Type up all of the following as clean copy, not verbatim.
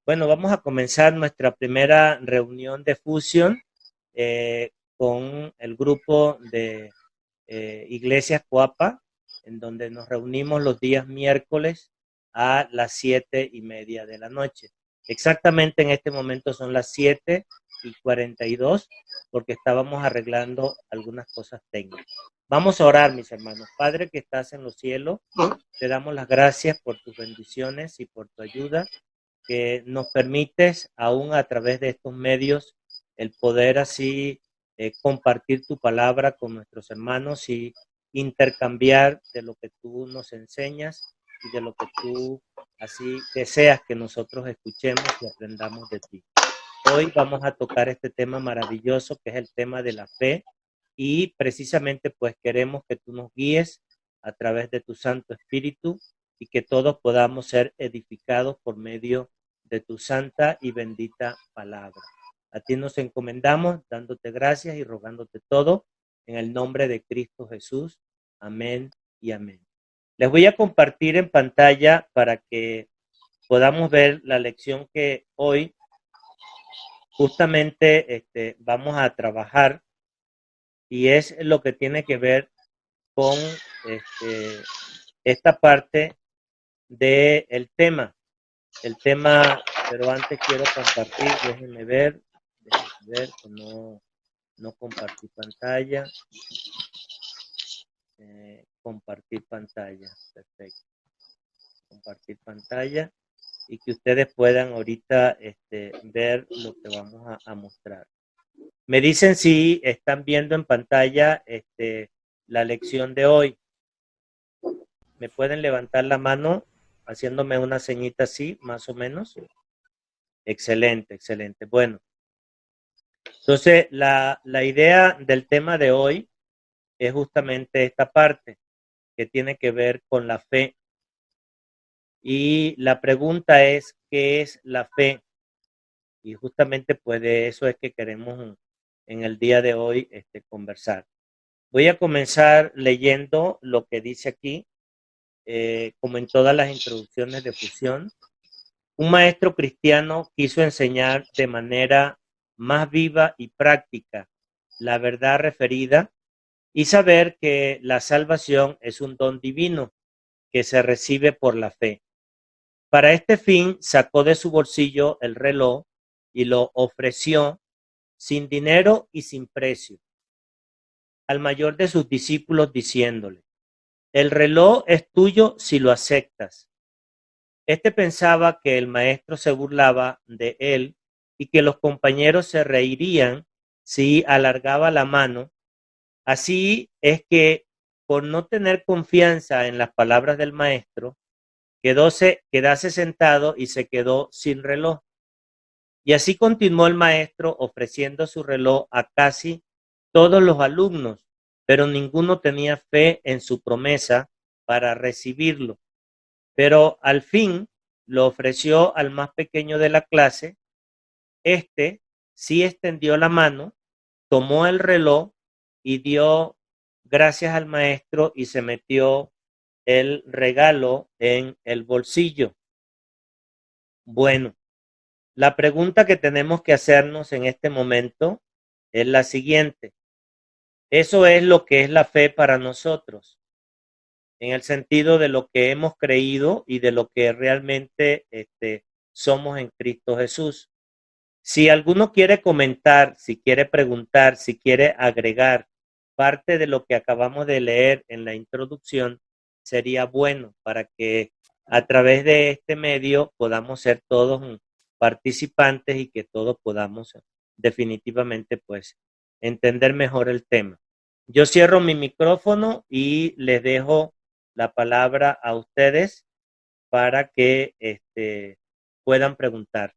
Bueno, vamos a comenzar nuestra primera reunión de fusión con el grupo de Iglesias Coapa, en donde nos reunimos los días miércoles a las 7:30 de la noche. Exactamente en este momento son las 7:42, porque estábamos arreglando algunas cosas técnicas. Vamos a orar, mis hermanos. Padre que estás en los cielos, te damos las gracias por tus bendiciones y por tu ayuda que nos permites, aún a través de estos medios, el poder así compartir tu palabra con nuestros hermanos y intercambiar de lo que tú nos enseñas y de lo que tú así deseas que nosotros escuchemos y aprendamos de ti. Hoy vamos a tocar este tema maravilloso que es el tema de la fe y precisamente pues queremos que tú nos guíes a través de tu Santo Espíritu y que todos podamos ser edificados por medio de tu santa y bendita palabra. A ti nos encomendamos dándote gracias y rogándote todo en el nombre de Cristo Jesús. Amén y amén. Les voy a compartir en pantalla para que podamos ver la lección que hoy justamente vamos a trabajar y es lo que tiene que ver con esta parte del tema. El tema, pero antes quiero compartir, déjenme ver, no compartí pantalla, compartir pantalla, perfecto, compartir pantalla y que ustedes puedan ahorita ver lo que vamos a mostrar. Me dicen si están viendo en pantalla la lección de hoy. ¿Me pueden levantar la mano haciéndome una ceñita así, más o menos? Excelente, excelente. Bueno, entonces la idea del tema de hoy es justamente esta parte que tiene que ver con la fe. Y la pregunta es, ¿qué es la fe? Y justamente pues de eso es que queremos en el día de hoy conversar. Voy a comenzar leyendo lo que dice aquí, como en todas las introducciones de fusión. Un maestro cristiano quiso enseñar de manera más viva y práctica la verdad referida y saber que la salvación es un don divino que se recibe por la fe. Para este fin sacó de su bolsillo el reloj y lo ofreció sin dinero y sin precio al mayor de sus discípulos diciéndole: el reloj es tuyo si lo aceptas. Este pensaba que el maestro se burlaba de él y que los compañeros se reirían si alargaba la mano. Así es que, por no tener confianza en las palabras del maestro, quedase sentado y se quedó sin reloj. Y así continuó el maestro ofreciendo su reloj a casi todos los alumnos, pero ninguno tenía fe en su promesa para recibirlo. Pero al fin lo ofreció al más pequeño de la clase. Este sí extendió la mano, tomó el reloj y dio gracias al maestro y se metió el regalo en el bolsillo. Bueno, la pregunta que tenemos que hacernos en este momento es la siguiente. Eso es lo que es la fe para nosotros, en el sentido de lo que hemos creído y de lo que realmente somos en Cristo Jesús. Si alguno quiere comentar, si quiere preguntar, si quiere agregar parte de lo que acabamos de leer en la introducción, sería bueno para que a través de este medio podamos ser todos participantes y que todos podamos definitivamente pues entender mejor el tema. Yo cierro mi micrófono y les dejo la palabra a ustedes para que puedan preguntar.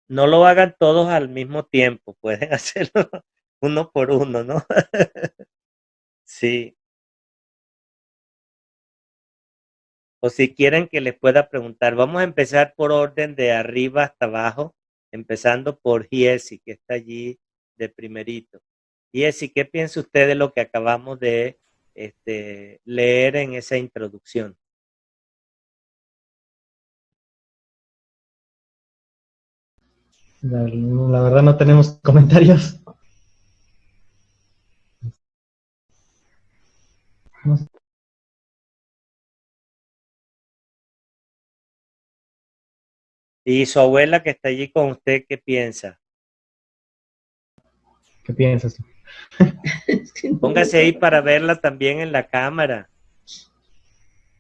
No lo hagan todos al mismo tiempo, pueden hacerlo uno por uno, ¿no? Sí, O si quieren que les pueda preguntar. Vamos a empezar por orden de arriba hasta abajo, empezando por Giesi, que está allí de primerito. Giesi, ¿qué piensa usted de lo que acabamos de leer en esa introducción? La verdad no tenemos comentarios. No sé Y su abuela que está allí con usted, ¿qué piensa? qué piensas tú. Póngase ahí para verla también en la cámara.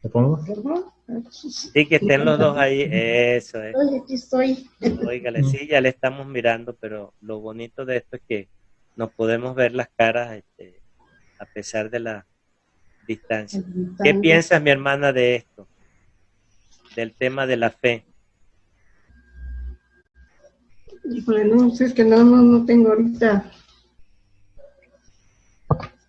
¿Te pongo? Sí, que estén los dos ahí. Eso es. Oye, aquí estoy. Óigale, sí, ya le estamos mirando, pero lo bonito de esto es que nos podemos ver las caras a pesar de la distancia. ¿Qué piensas, mi hermana, de esto? Del tema de la fe. Híjole, no, si es que no tengo ahorita,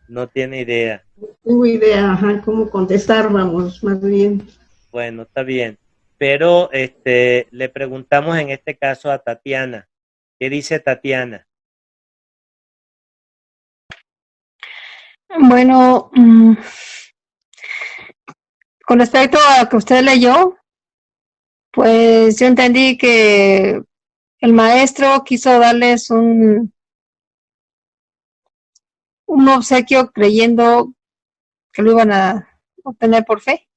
No tiene idea. tengo idea, ajá, cómo contestar, vamos, más bien. Bueno, está bien. Pero le preguntamos en este caso a Tatiana. ¿Qué dice Tatiana? Bueno, con respecto a que usted leyó, pues yo entendí que el maestro quiso darles un obsequio creyendo que lo iban a obtener por fe.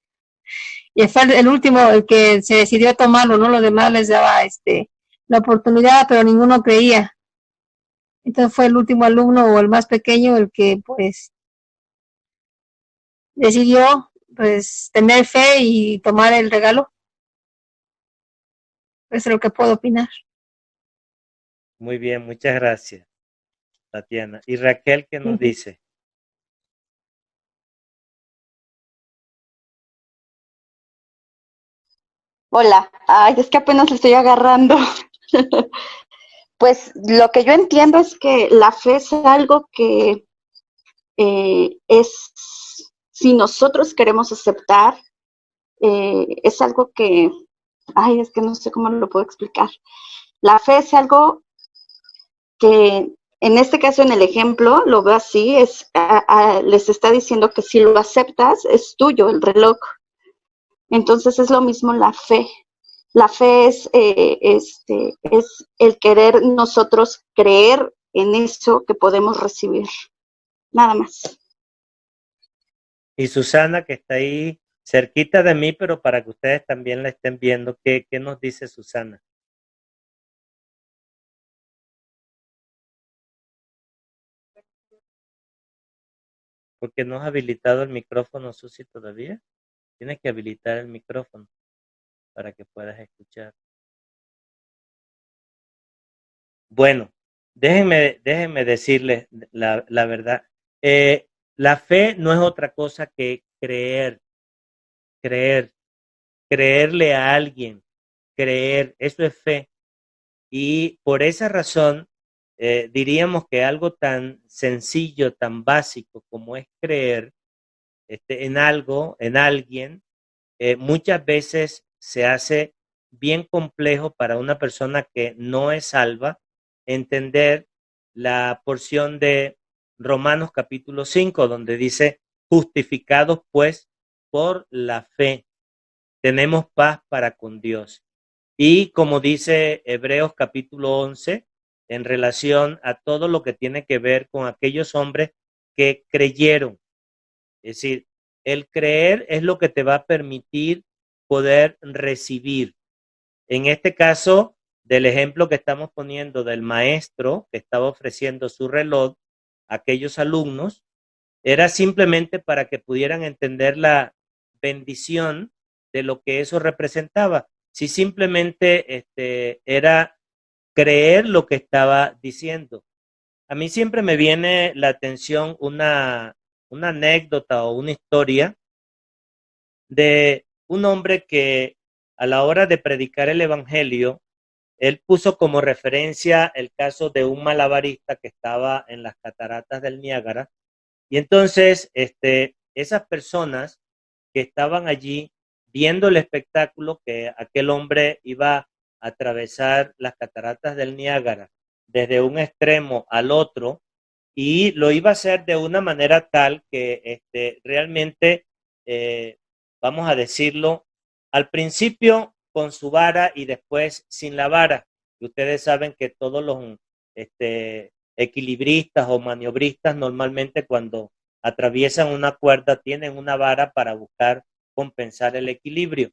Y fue el último el que se decidió a tomarlo, ¿no? Los demás les daba la oportunidad, pero ninguno creía. Entonces fue el último alumno o el más pequeño el que pues decidió pues tener fe y tomar el regalo. Eso es lo que puedo opinar. Muy bien, muchas gracias, Tatiana. ¿Y Raquel qué nos dice? Hola, ay, es que apenas le estoy agarrando. Pues lo que yo entiendo es que la fe es algo que es, si nosotros queremos aceptar, es algo que, ay, es que no sé cómo lo puedo explicar. La fe es algo que, en este caso, en el ejemplo, lo veo así, les está diciendo que si lo aceptas, es tuyo el reloj. Entonces es lo mismo la fe. La fe es el querer nosotros creer en eso que podemos recibir. Nada más. Y Susana, que está ahí cerquita de mí, pero para que ustedes también la estén viendo, ¿qué nos dice Susana? Porque no has habilitado el micrófono, Susi, todavía. Tienes que habilitar el micrófono para que puedas escuchar. Bueno, déjenme decirles la verdad. La fe no es otra cosa que creer, creerle a alguien, creer, eso es fe. Y por esa razón, diríamos que algo tan sencillo, tan básico como es creer en algo, en alguien, muchas veces se hace bien complejo para una persona que no es salva entender la porción de Romanos capítulo 5, donde dice, justificados pues por la fe, tenemos paz para con Dios. Y como dice Hebreos capítulo 11, en relación a todo lo que tiene que ver con aquellos hombres que creyeron. Es decir, el creer es lo que te va a permitir poder recibir. En este caso, del ejemplo que estamos poniendo del maestro que estaba ofreciendo su reloj a aquellos alumnos, era simplemente para que pudieran entender la bendición de lo que eso representaba. Si simplemente era creer lo que estaba diciendo. A mí siempre me viene la atención una anécdota o una historia de un hombre que a la hora de predicar el evangelio, él puso como referencia el caso de un malabarista que estaba en las cataratas del Niágara. Y entonces, esas personas que estaban allí viendo el espectáculo que aquel hombre iba a atravesar las cataratas del Niágara desde un extremo al otro, y lo iba a hacer de una manera tal que realmente, vamos a decirlo, al principio con su vara y después sin la vara. Y ustedes saben que todos los equilibristas o maniobristas normalmente cuando atraviesan una cuerda tienen una vara para buscar compensar el equilibrio.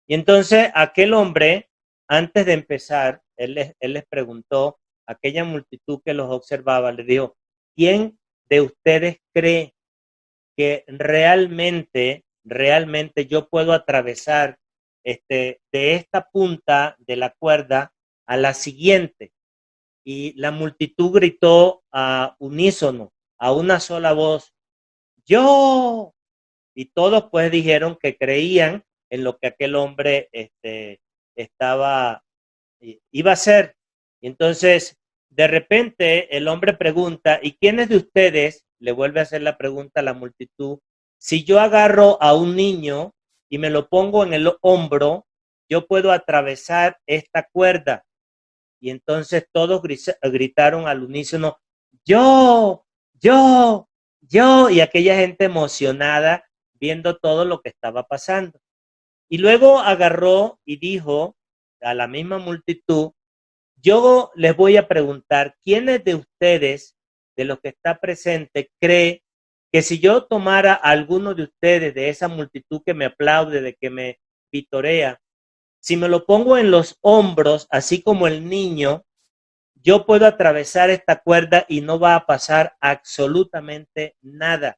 Y entonces aquel hombre, antes de empezar, él les preguntó a aquella multitud que los observaba, le dijo, ¿quién de ustedes cree que realmente yo puedo atravesar de esta punta de la cuerda a la siguiente? Y la multitud gritó a unísono, a una sola voz, ¡yo! Y todos pues dijeron que creían en lo que aquel hombre iba a hacer. Y entonces, de repente, el hombre pregunta, ¿y quiénes de ustedes? Le vuelve a hacer la pregunta a la multitud. Si yo agarro a un niño y me lo pongo en el hombro, yo puedo atravesar esta cuerda. Y entonces todos gritaron al unísono, yo, yo, yo, y aquella gente emocionada viendo todo lo que estaba pasando. Y luego agarró y dijo a la misma multitud, yo les voy a preguntar, ¿quiénes de ustedes, de los que está presente, cree que si yo tomara a alguno de ustedes, de esa multitud que me aplaude, de que me vitorea, si me lo pongo en los hombros, así como el niño, yo puedo atravesar esta cuerda y no va a pasar absolutamente nada?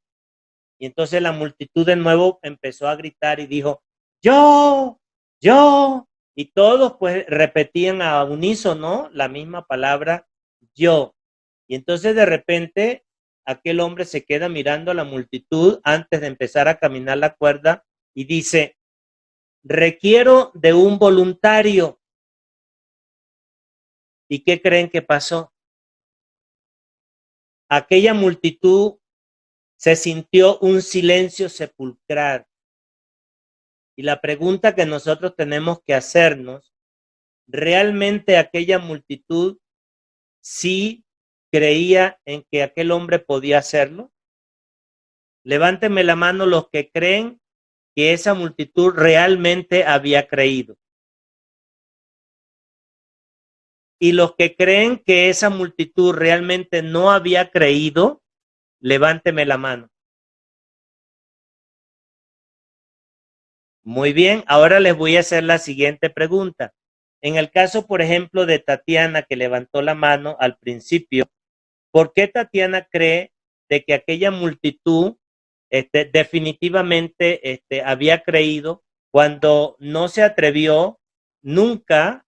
Y entonces la multitud de nuevo empezó a gritar y dijo, yo, y todos pues repetían a unísono la misma palabra, yo. Y entonces de repente aquel hombre se queda mirando a la multitud antes de empezar a caminar la cuerda y dice, requiero de un voluntario. ¿Y qué creen que pasó? Aquella multitud se sintió un silencio sepulcral. Y la pregunta que nosotros tenemos que hacernos, ¿realmente aquella multitud sí creía en que aquel hombre podía hacerlo? Levánteme la mano los que creen que esa multitud realmente había creído. Y los que creen que esa multitud realmente no había creído, levánteme la mano. Muy bien, ahora les voy a hacer la siguiente pregunta. En el caso, por ejemplo, de Tatiana, que levantó la mano al principio, ¿por qué Tatiana cree de que aquella multitud definitivamente había creído cuando no se atrevió nunca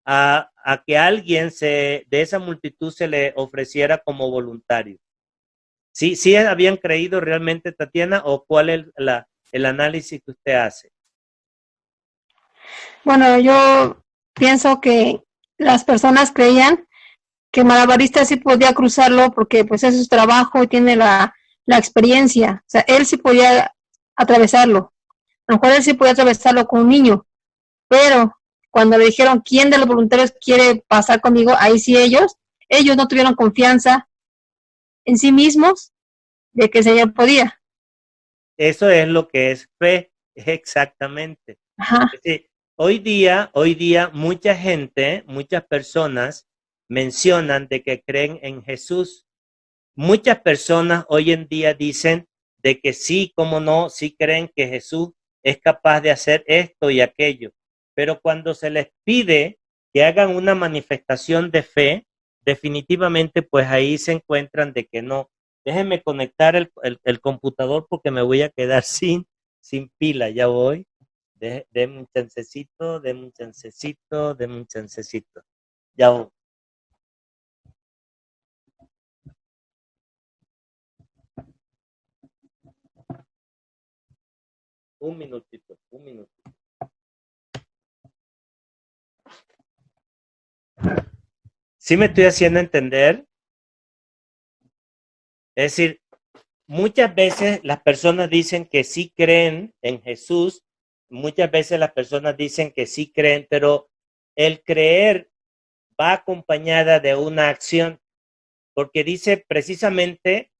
a que alguien de esa multitud se le ofreciera como voluntario? ¿Sí habían creído realmente, Tatiana, o cuál es el análisis que usted hace? Bueno, yo pienso que las personas creían que Malabarista sí podía cruzarlo porque pues es su trabajo y tiene la experiencia. O sea, él sí podía atravesarlo. A lo mejor él sí podía atravesarlo con un niño, pero cuando le dijeron quién de los voluntarios quiere pasar conmigo, ahí sí ellos no tuvieron confianza en sí mismos de que el Señor podía. Eso es lo que es fe, exactamente. Ajá. Es decir, hoy día, mucha gente, muchas personas mencionan de que creen en Jesús. Muchas personas hoy en día dicen de que sí, cómo no, sí creen que Jesús es capaz de hacer esto y aquello. Pero cuando se les pide que hagan una manifestación de fe, definitivamente pues ahí se encuentran de que no. Déjenme conectar el computador porque me voy a quedar sin pila, ya voy. Denme un chancecito, ya voy. Un minutito. ¿Sí me estoy haciendo entender? Es decir, muchas veces las personas dicen que sí creen en Jesús, muchas veces las personas dicen que sí creen, pero el creer va acompañada de una acción, porque dice precisamente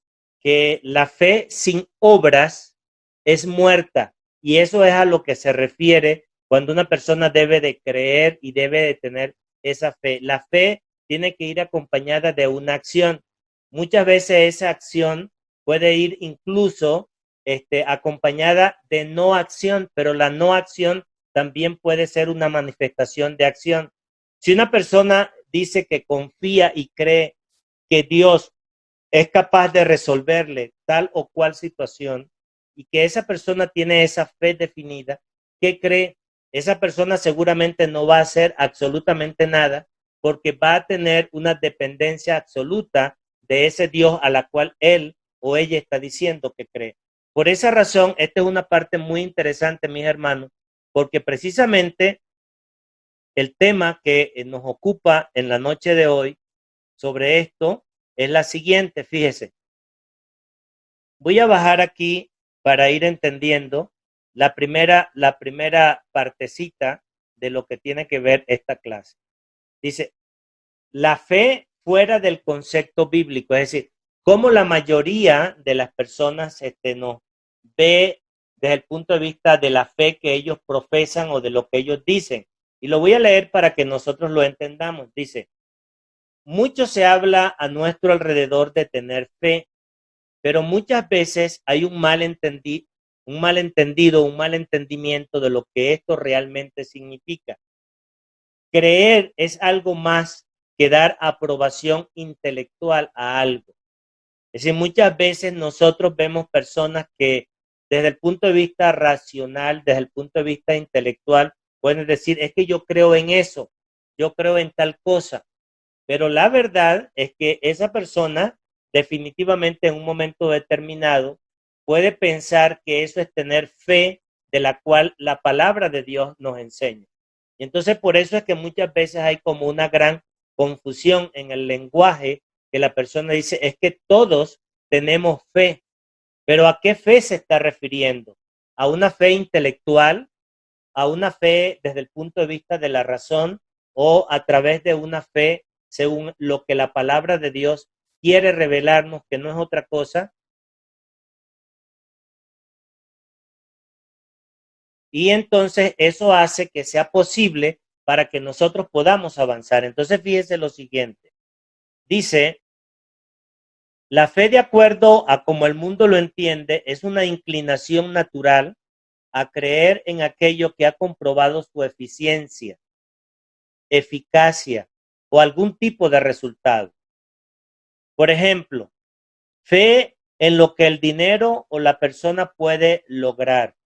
que la fe sin obras es muerta, y eso es a lo que se refiere cuando una persona debe de creer y debe de tener esa fe. La fe tiene que ir acompañada de una acción. Muchas veces esa acción puede ir incluso acompañada de no acción, pero la no acción también puede ser una manifestación de acción. Si una persona dice que confía y cree que Dios es capaz de resolverle tal o cual situación y que esa persona tiene esa fe definida, ¿qué cree? Esa persona seguramente no va a hacer absolutamente nada porque va a tener una dependencia absoluta de ese Dios a la cual él o ella está diciendo que cree. Por esa razón, esta es una parte muy interesante, mis hermanos, porque precisamente el tema que nos ocupa en la noche de hoy sobre esto es la siguiente, fíjese. Voy a bajar aquí para ir entendiendo la primera partecita de lo que tiene que ver esta clase. Dice, la fe fuera del concepto bíblico, es decir, cómo la mayoría de las personas nos ve desde el punto de vista de la fe que ellos profesan o de lo que ellos dicen. Y lo voy a leer para que nosotros lo entendamos. Dice, mucho se habla a nuestro alrededor de tener fe, pero muchas veces hay un malentendido, un malentendimiento de lo que esto realmente significa. Creer es algo más que dar aprobación intelectual a algo. Es decir, muchas veces nosotros vemos personas que desde el punto de vista racional, desde el punto de vista intelectual, pueden decir, es que yo creo en eso, yo creo en tal cosa. Pero la verdad es que esa persona definitivamente en un momento determinado puede pensar que eso es tener fe de la cual la palabra de Dios nos enseña. Y entonces por eso es que muchas veces hay como una gran confusión en el lenguaje que la persona dice, es que todos tenemos fe, pero ¿a qué fe se está refiriendo? ¿A una fe intelectual? ¿A una fe desde el punto de vista de la razón? ¿O a través de una fe según lo que la palabra de Dios quiere revelarnos, que no es otra cosa? Y entonces eso hace que sea posible para que nosotros podamos avanzar. Entonces fíjese lo siguiente. Dice, la fe de acuerdo a como el mundo lo entiende es una inclinación natural a creer en aquello que ha comprobado su eficiencia, eficacia o algún tipo de resultado. Por ejemplo, fe en lo que el dinero o la persona puede lograr.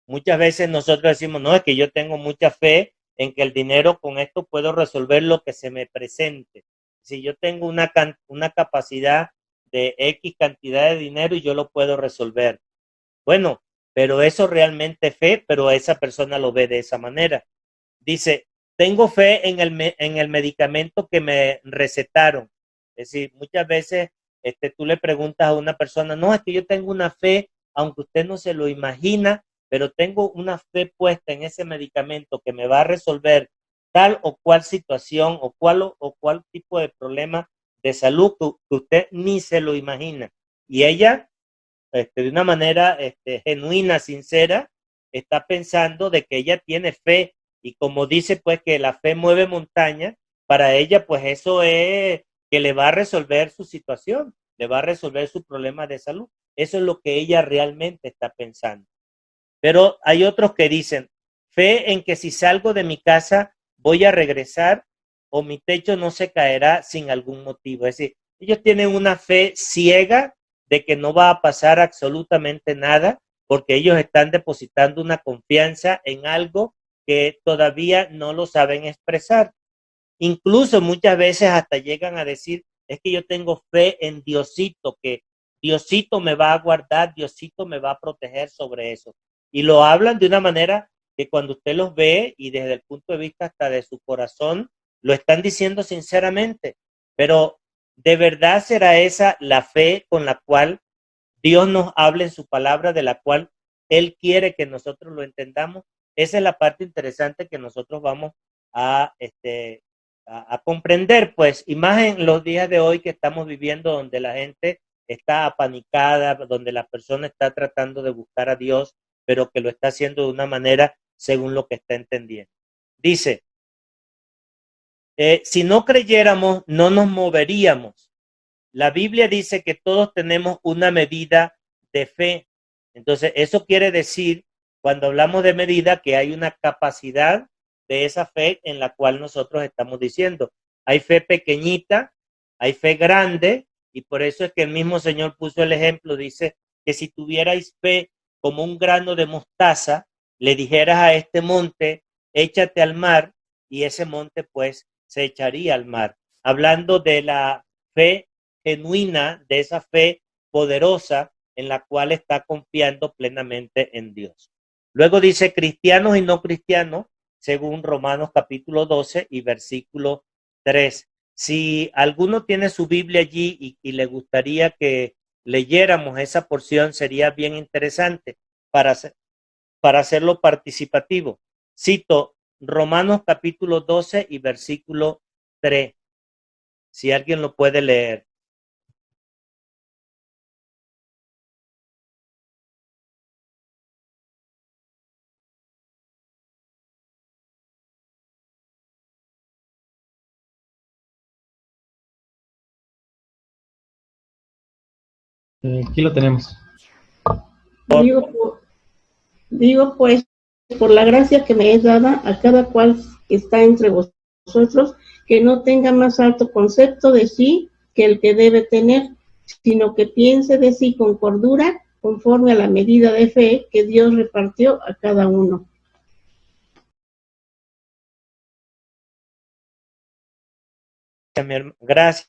Muchas veces nosotros decimos, no, es que yo tengo mucha fe en que el dinero con esto puedo resolver lo que se me presente. Si yo tengo una capacidad de X cantidad de dinero y yo lo puedo resolver. Bueno, pero eso realmente es fe, pero esa persona lo ve de esa manera. Dice, tengo fe en el medicamento que me recetaron. Es decir, muchas veces tú le preguntas a una persona, no, es que yo tengo una fe, aunque usted no se lo imagina, pero tengo una fe puesta en ese medicamento que me va a resolver tal o cual situación o cual tipo de problema de salud que usted ni se lo imagina. Y ella, de una manera genuina, sincera, está pensando de que ella tiene fe, y como dice pues que la fe mueve montaña, para ella pues eso es que le va a resolver su situación, le va a resolver su problema de salud. Eso es lo que ella realmente está pensando. Pero hay otros que dicen, fe en que si salgo de mi casa voy a regresar o mi techo no se caerá sin algún motivo. Es decir, ellos tienen una fe ciega de que no va a pasar absolutamente nada porque ellos están depositando una confianza en algo que todavía no lo saben expresar. Incluso muchas veces hasta llegan a decir, es que yo tengo fe en Diosito, que Diosito me va a guardar, Diosito me va a proteger sobre eso. Y lo hablan de una manera que cuando usted los ve y desde el punto de vista hasta de su corazón, lo están diciendo sinceramente. Pero ¿de verdad será esa la fe con la cual Dios nos habla en su palabra, de la cual Él quiere que nosotros lo entendamos. Esa es la parte interesante que nosotros vamos a, a comprender, pues, y más en los días de hoy que estamos viviendo, donde la gente está apanicada, donde la persona está tratando de buscar a Dios, pero que lo está haciendo de una manera según lo que está entendiendo. Dice, si no creyéramos, no nos moveríamos. La Biblia dice que todos tenemos una medida de fe. Entonces, eso quiere decir, cuando hablamos de medida, que hay una capacidad de esa fe en la cual nosotros estamos diciendo. Hay fe pequeñita, hay fe grande, y por eso es que el mismo Señor puso el ejemplo, dice que si tuvierais fe como un grano de mostaza, le dijeras a este monte, échate al mar, y ese monte pues se echaría al mar. Hablando de la fe genuina, de esa fe poderosa en la cual está confiando plenamente en Dios. Luego dice cristianos y no cristianos, según Romanos capítulo 12 y versículo 3. Si alguno tiene su Biblia allí y le gustaría que leyéramos esa porción, sería bien interesante para hacerlo participativo. Cito Romanos capítulo 12 y versículo 3. Si alguien lo puede leer. Aquí lo tenemos. Digo pues, por la gracia que me es dada a cada cual que está entre vosotros, que no tenga más alto concepto de sí que el que debe tener, sino que piense de sí con cordura, conforme a la medida de fe que Dios repartió a cada uno. Gracias,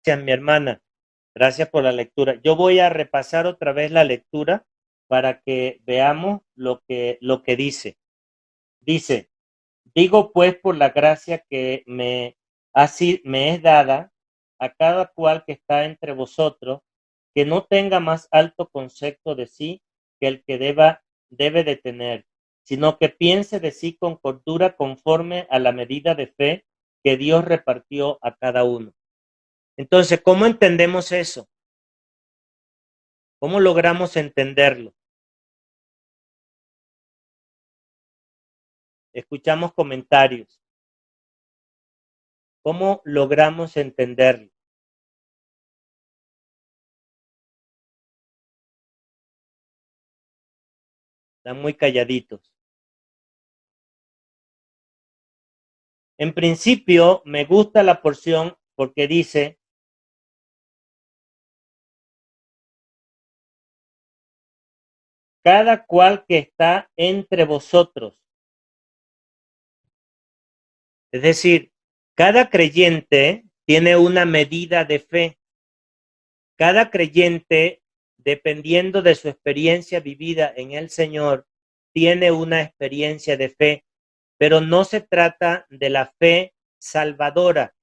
mi hermana. Gracias por la lectura. Yo voy a repasar otra vez la lectura para que veamos lo que dice. Dice, digo pues por la gracia que me es dada a cada cual que está entre vosotros, que no tenga más alto concepto de sí que el que debe de tener, sino que piense de sí con cordura conforme a la medida de fe que Dios repartió a cada uno. Entonces, ¿cómo entendemos eso? ¿Cómo logramos entenderlo? Escuchamos comentarios. ¿Cómo logramos entenderlo? Están muy calladitos. En principio, me gusta la porción porque dice, cada cual que está entre vosotros. Es decir, cada creyente tiene una medida de fe. Cada creyente, dependiendo de su experiencia vivida en el Señor, tiene una experiencia de fe, pero no se trata de la fe salvadora.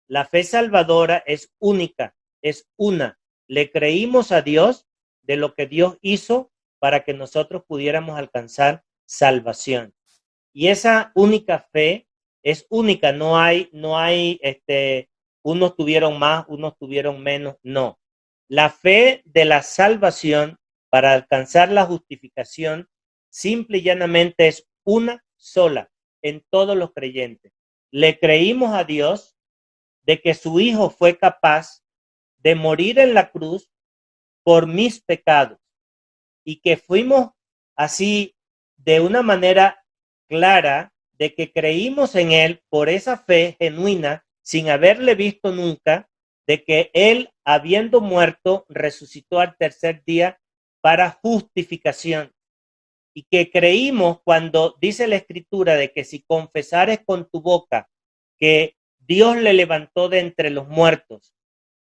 La fe salvadora es única, es una. Le creímos a Dios de lo que Dios hizo para que nosotros pudiéramos alcanzar salvación. Y esa única fe es única, no hay, unos tuvieron más, unos tuvieron menos, no. La fe de la salvación para alcanzar la justificación simple y llanamente es una sola en todos los creyentes. Le creímos a Dios de que su Hijo fue capaz de morir en la cruz por mis pecados y que fuimos así de una manera clara de que creímos en Él por esa fe genuina sin haberle visto nunca, de que Él, habiendo muerto, resucitó al tercer día para justificación. Y que creímos cuando dice la Escritura de que si confesares con tu boca que Dios le levantó de entre los muertos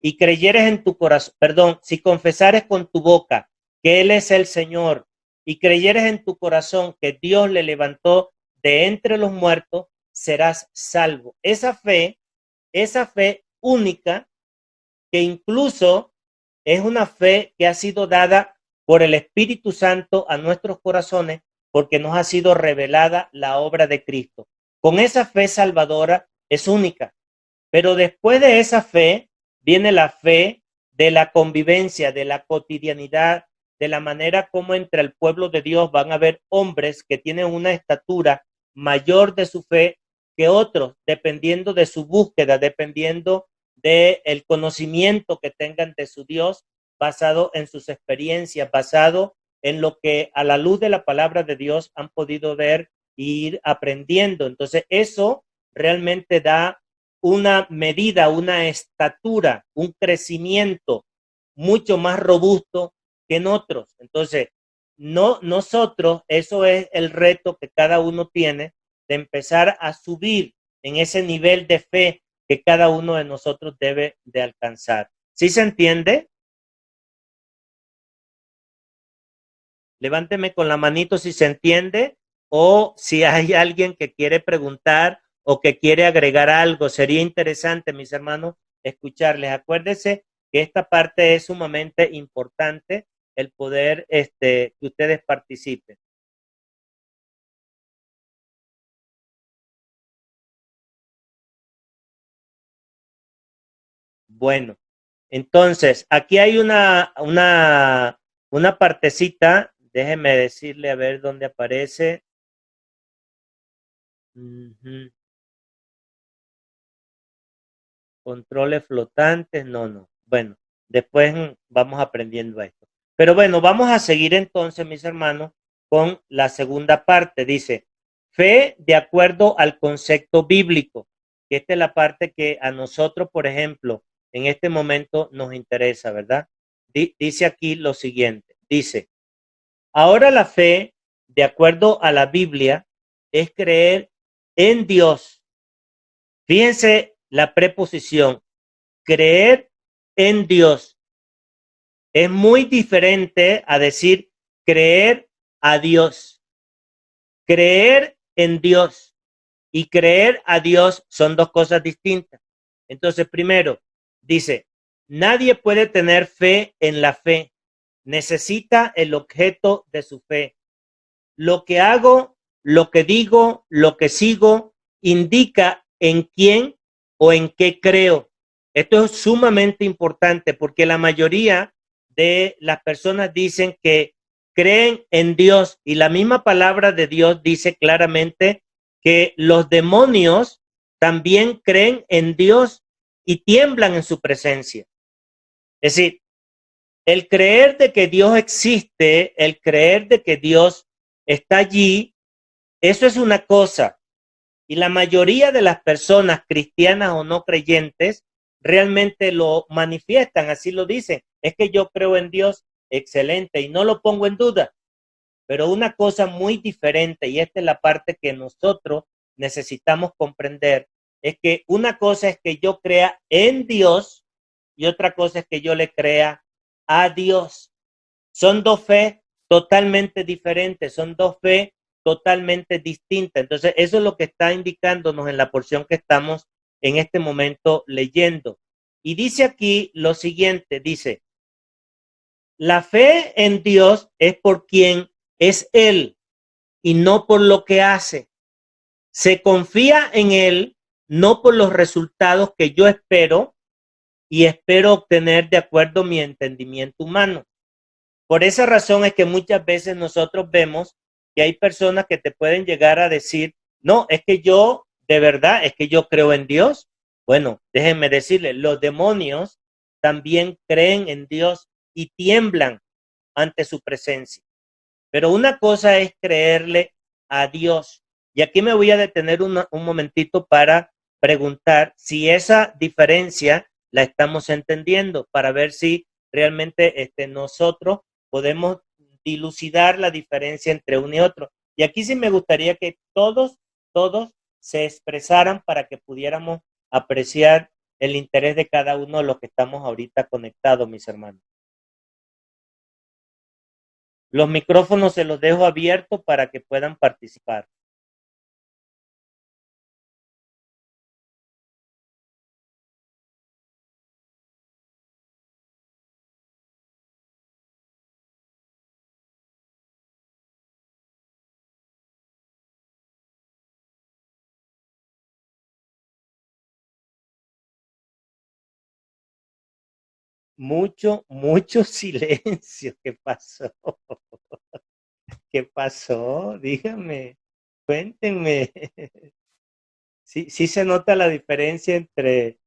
y creyeres en tu corazón, si confesares con tu boca que Él es el Señor y creyeres en tu corazón que Dios le levantó de entre los muertos, serás salvo. Esa fe única, que incluso es una fe que ha sido dada por el Espíritu Santo a nuestros corazones, porque nos ha sido revelada la obra de Cristo. Con esa fe salvadora es única, pero después de esa fe viene la fe de la convivencia, de la cotidianidad, de la manera como entre el pueblo de Dios van a haber hombres que tienen una estatura mayor de su fe que otros, dependiendo de su búsqueda, dependiendo del conocimiento que tengan de su Dios, basado en sus experiencias, basado en lo que a la luz de la palabra de Dios han podido ver e ir aprendiendo. Entonces, eso realmente da una medida, una estatura, un crecimiento mucho más robusto que en otros. Entonces, no nosotros, eso es el reto que cada uno tiene de empezar a subir en ese nivel de fe que cada uno de nosotros debe de alcanzar. ¿Sí se entiende? Levánteme con la manito si se entiende o si hay alguien que quiere preguntar o que quiere agregar algo. Sería interesante, mis hermanos, escucharles. Acuérdense que esta parte es sumamente importante, el poder que ustedes participen. Bueno, entonces, aquí hay una partecita, déjenme decirle a ver dónde aparece. Controles flotantes, no. Bueno, después vamos aprendiendo esto. Pero bueno, vamos a seguir entonces, mis hermanos, con la segunda parte. Dice, fe de acuerdo al concepto bíblico. Que esta es la parte que a nosotros, por ejemplo, en este momento nos interesa, ¿verdad? Dice aquí lo siguiente. Dice, ahora la fe, de acuerdo a la Biblia, es creer en Dios. Fíjense la preposición, creer en Dios. Es muy diferente a decir creer a Dios. Creer en Dios y creer a Dios son dos cosas distintas. Entonces, primero, dice, nadie puede tener fe en la fe. Necesita el objeto de su fe. Lo que hago, lo que digo, lo que sigo, indica en quién o en qué creo. Esto es sumamente importante porque la mayoría de las personas dicen que creen en Dios y la misma palabra de Dios dice claramente que los demonios también creen en Dios y tiemblan en su presencia. Es decir, el creer de que Dios existe, el creer de que Dios está allí, eso es una cosa. Y la mayoría de las personas cristianas o no creyentes realmente lo manifiestan, así lo dicen. Es que yo creo en Dios, excelente, y no lo pongo en duda. Pero una cosa muy diferente, y esta es la parte que nosotros necesitamos comprender, es que una cosa es que yo crea en Dios y otra cosa es que yo le crea a Dios. Son dos fe totalmente diferentes, son dos fe totalmente distintas. Entonces, eso es lo que está indicándonos en la porción que estamos en este momento leyendo. Y dice aquí lo siguiente, dice, la fe en Dios es por quien es Él y no por lo que hace. Se confía en Él no por los resultados que yo espero y espero obtener de acuerdo a mi entendimiento humano. Por esa razón es que muchas veces nosotros vemos que hay personas que te pueden llegar a decir, no, es que yo, de verdad, es que yo creo en Dios. Bueno, déjenme decirles, los demonios también creen en Dios y tiemblan ante su presencia. Pero una cosa es creerle a Dios. Y aquí me voy a detener un momentito para preguntar si esa diferencia la estamos entendiendo, para ver si realmente nosotros podemos dilucidar la diferencia entre uno y otro. Y aquí sí me gustaría que todos se expresaran para que pudiéramos apreciar el interés de cada uno de los que estamos ahorita conectados, mis hermanos. Los micrófonos se los dejo abiertos para que puedan participar. mucho silencio. ¿Qué pasó? ¿Qué pasó? Dígame, cuéntenme. Sí se nota la diferencia entre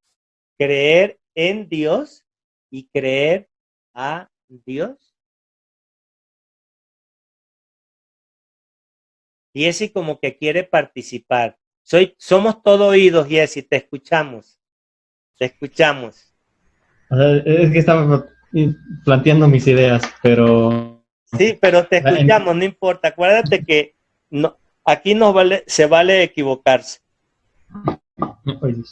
creer en Dios y creer a Dios. Jessy como que quiere participar. Somos todo oídos, Jessy, te escuchamos. Te escuchamos. O sea, es que estaba planteando mis ideas, pero Sí, pero te en- escuchamos, no importa. Acuérdate que no, aquí se vale equivocarse. oye,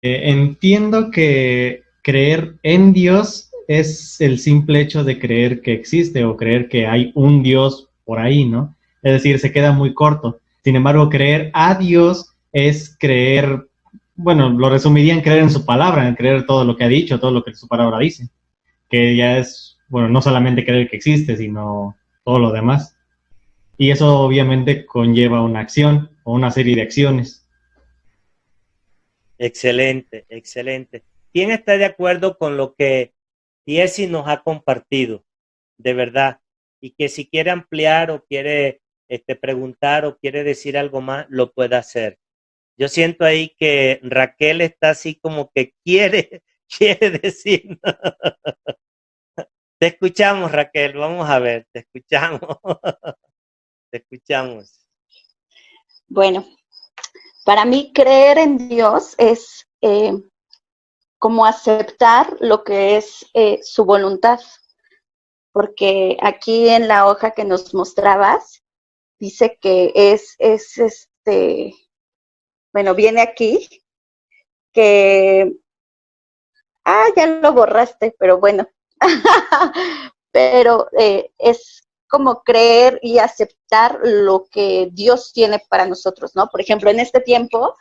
entiendo que creer en Dios es el simple hecho de creer que existe o creer que hay un Dios por ahí, ¿no? Es decir, se queda muy corto. Sin embargo, creer a Dios es creer, bueno, lo resumiría en creer en su palabra, en creer todo lo que ha dicho, todo lo que su palabra dice, que ya es, bueno, no solamente creer que existe, sino todo lo demás. Y eso obviamente conlleva una acción o una serie de acciones. Excelente, excelente. ¿Quién está de acuerdo con lo que Jessy nos ha compartido? De verdad. Y que si quiere ampliar o quiere preguntar o quiere decir algo más, lo puede hacer. Yo siento ahí que Raquel está así como que quiere, quiere decir. Te escuchamos, Raquel. Vamos a ver, te escuchamos. Te escuchamos. Bueno, para mí creer en Dios es como aceptar lo que es su voluntad, porque aquí en la hoja que nos mostrabas dice que bueno, viene aquí que, ya lo borraste, pero bueno, pero es como creer y aceptar lo que Dios tiene para nosotros, ¿no? Por ejemplo, en este tiempo,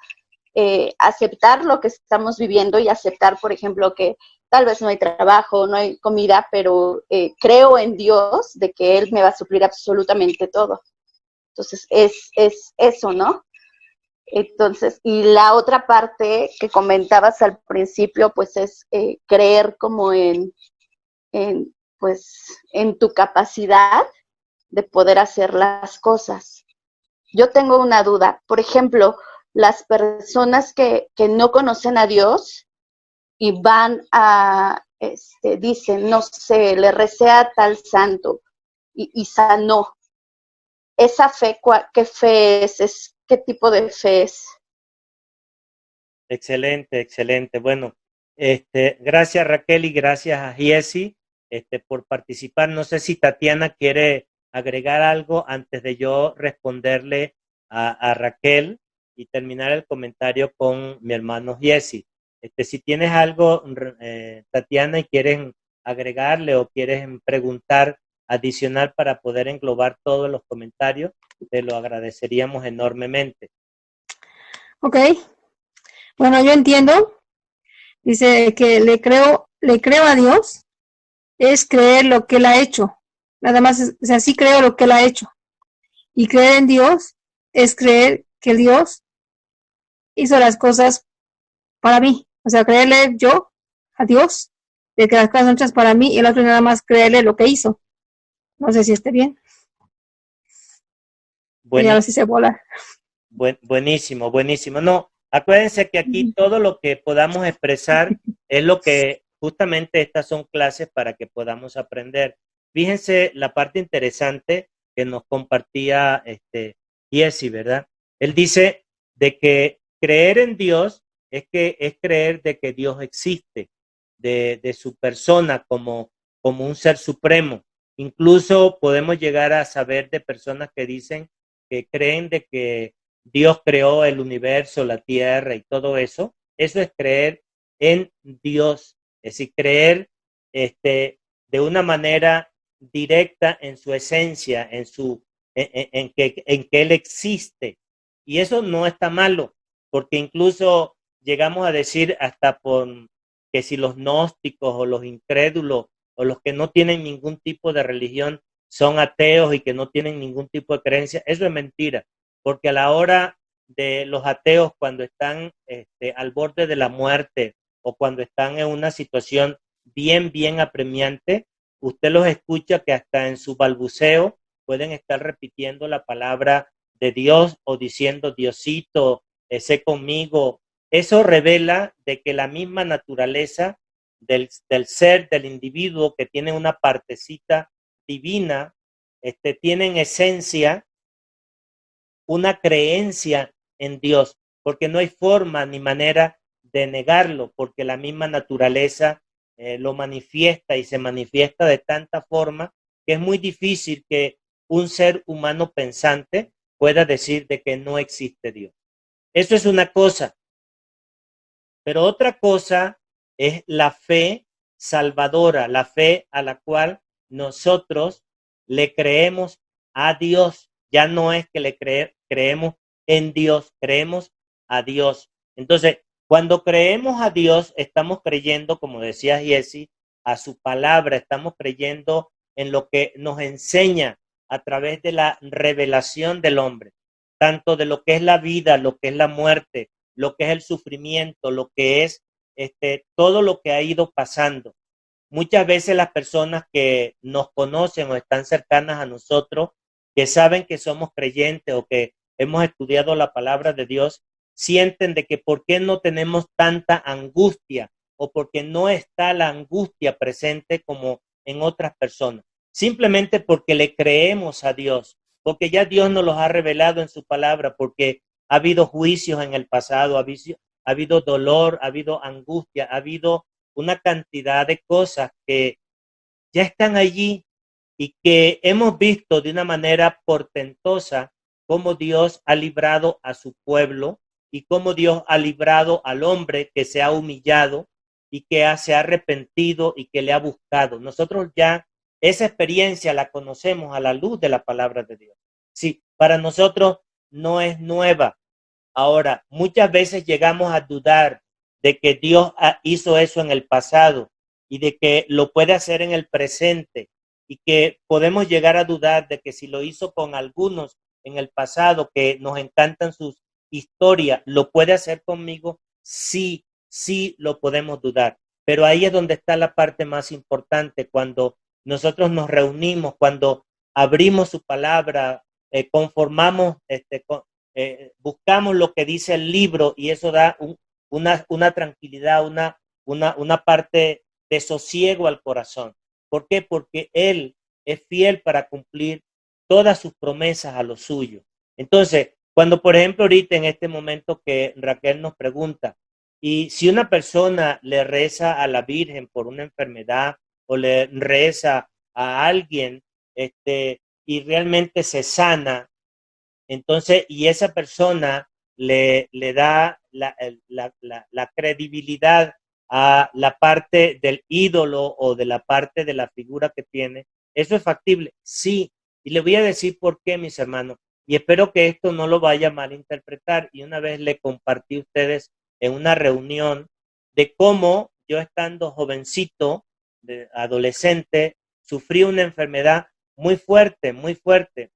aceptar lo que estamos viviendo y aceptar, por ejemplo, que tal vez no hay trabajo, no hay comida, pero creo en Dios de que Él me va a suplir absolutamente todo. Entonces, es eso, ¿no? Entonces, y la otra parte que comentabas al principio, pues es creer como pues, en tu capacidad de poder hacer las cosas. Yo tengo una duda. Por ejemplo, las personas que no conocen a Dios y van dicen, no sé, le recé a tal santo y sanó. Esa fe, ¿qué fe es? ¿Qué tipo de fe es? Excelente, excelente. Bueno, gracias Raquel y gracias a Jessy por participar. No sé si Tatiana quiere agregar algo antes de yo responderle a Raquel y terminar el comentario con mi hermano Jessy. Si tienes algo, Tatiana, y quieres agregarle o quieres preguntar adicional para poder englobar todos los comentarios, te lo agradeceríamos enormemente. Ok, bueno, yo entiendo. Dice que le creo a Dios, es creer lo que Él ha hecho. Nada más, o sea, sí creo lo que Él ha hecho. Y creer en Dios es creer que Dios hizo las cosas para mí. O sea, creerle yo a Dios de que las cosas son hechas para mí y el otro nada más creerle lo que hizo. No sé si esté bien. Ya a ver si se vola. Buenísimo, buenísimo. No, acuérdense que aquí todo lo que podamos expresar es lo que justamente estas son clases para que podamos aprender. Fíjense la parte interesante que nos compartía Jesse, ¿verdad? Él dice de que creer en Dios es creer de que Dios existe, de su persona como un ser supremo. Incluso podemos llegar a saber de personas que dicen que creen de que Dios creó el universo, la tierra y todo eso. Eso es creer en Dios, es decir, creer de una manera directa en su esencia, en que Él existe. Y eso no está malo, porque incluso llegamos a decir hasta por que si los gnósticos o los incrédulos o los que no tienen ningún tipo de religión son ateos y que no tienen ningún tipo de creencia, eso es mentira, porque a la hora de los ateos cuando están al borde de la muerte o cuando están en una situación bien apremiante. Usted los escucha que hasta en su balbuceo pueden estar repitiendo la palabra de Dios o diciendo Diosito, sé conmigo. Eso revela de que la misma naturaleza del ser, del individuo que tiene una partecita divina, tiene en esencia una creencia en Dios, porque no hay forma ni manera de negarlo, porque la misma naturaleza lo manifiesta y se manifiesta de tanta forma que es muy difícil que un ser humano pensante pueda decir de que no existe Dios. Eso es una cosa, pero otra cosa es la fe salvadora, la fe a la cual nosotros le creemos a Dios. Ya no es que le creemos en Dios, creemos a Dios. Entonces, cuando creemos a Dios, estamos creyendo, como decía Jesse, a su palabra, estamos creyendo en lo que nos enseña a través de la revelación del hombre, tanto de lo que es la vida, lo que es la muerte, lo que es el sufrimiento, lo que es todo lo que ha ido pasando. Muchas veces las personas que nos conocen o están cercanas a nosotros, que saben que somos creyentes o que hemos estudiado la palabra de Dios, sienten de que por qué no tenemos tanta angustia o porque no está la angustia presente como en otras personas. Simplemente porque le creemos a Dios, porque ya Dios nos los ha revelado en su palabra, porque ha habido juicios en el pasado, ha habido dolor, ha habido angustia, ha habido una cantidad de cosas que ya están allí y que hemos visto de una manera portentosa cómo Dios ha librado a su pueblo y cómo Dios ha librado al hombre que se ha humillado y que se ha arrepentido y que le ha buscado. Nosotros ya esa experiencia la conocemos a la luz de la palabra de Dios. Sí, para nosotros no es nueva. Ahora, muchas veces llegamos a dudar de que Dios hizo eso en el pasado y de que lo puede hacer en el presente y que podemos llegar a dudar de que si lo hizo con algunos en el pasado que nos encantan sus historias, ¿lo puede hacer conmigo? Sí, sí lo podemos dudar. Pero ahí es donde está la parte más importante, cuando nosotros nos reunimos, cuando abrimos su palabra, conformamos, buscamos lo que dice el libro y eso da una tranquilidad, una parte de sosiego al corazón. ¿Por qué? Porque Él es fiel para cumplir todas sus promesas a lo suyo. Entonces, cuando por ejemplo ahorita en este momento que Raquel nos pregunta, y si una persona le reza a la Virgen por una enfermedad o le reza a alguien y realmente se sana, entonces, y esa persona le da la credibilidad a la parte del ídolo o de la parte de la figura que tiene, ¿eso es factible? Sí. Y le voy a decir por qué, mis hermanos. Y espero que esto no lo vaya a malinterpretar. Y una vez le compartí a ustedes en una reunión de cómo yo estando jovencito, adolescente, sufrí una enfermedad muy fuerte,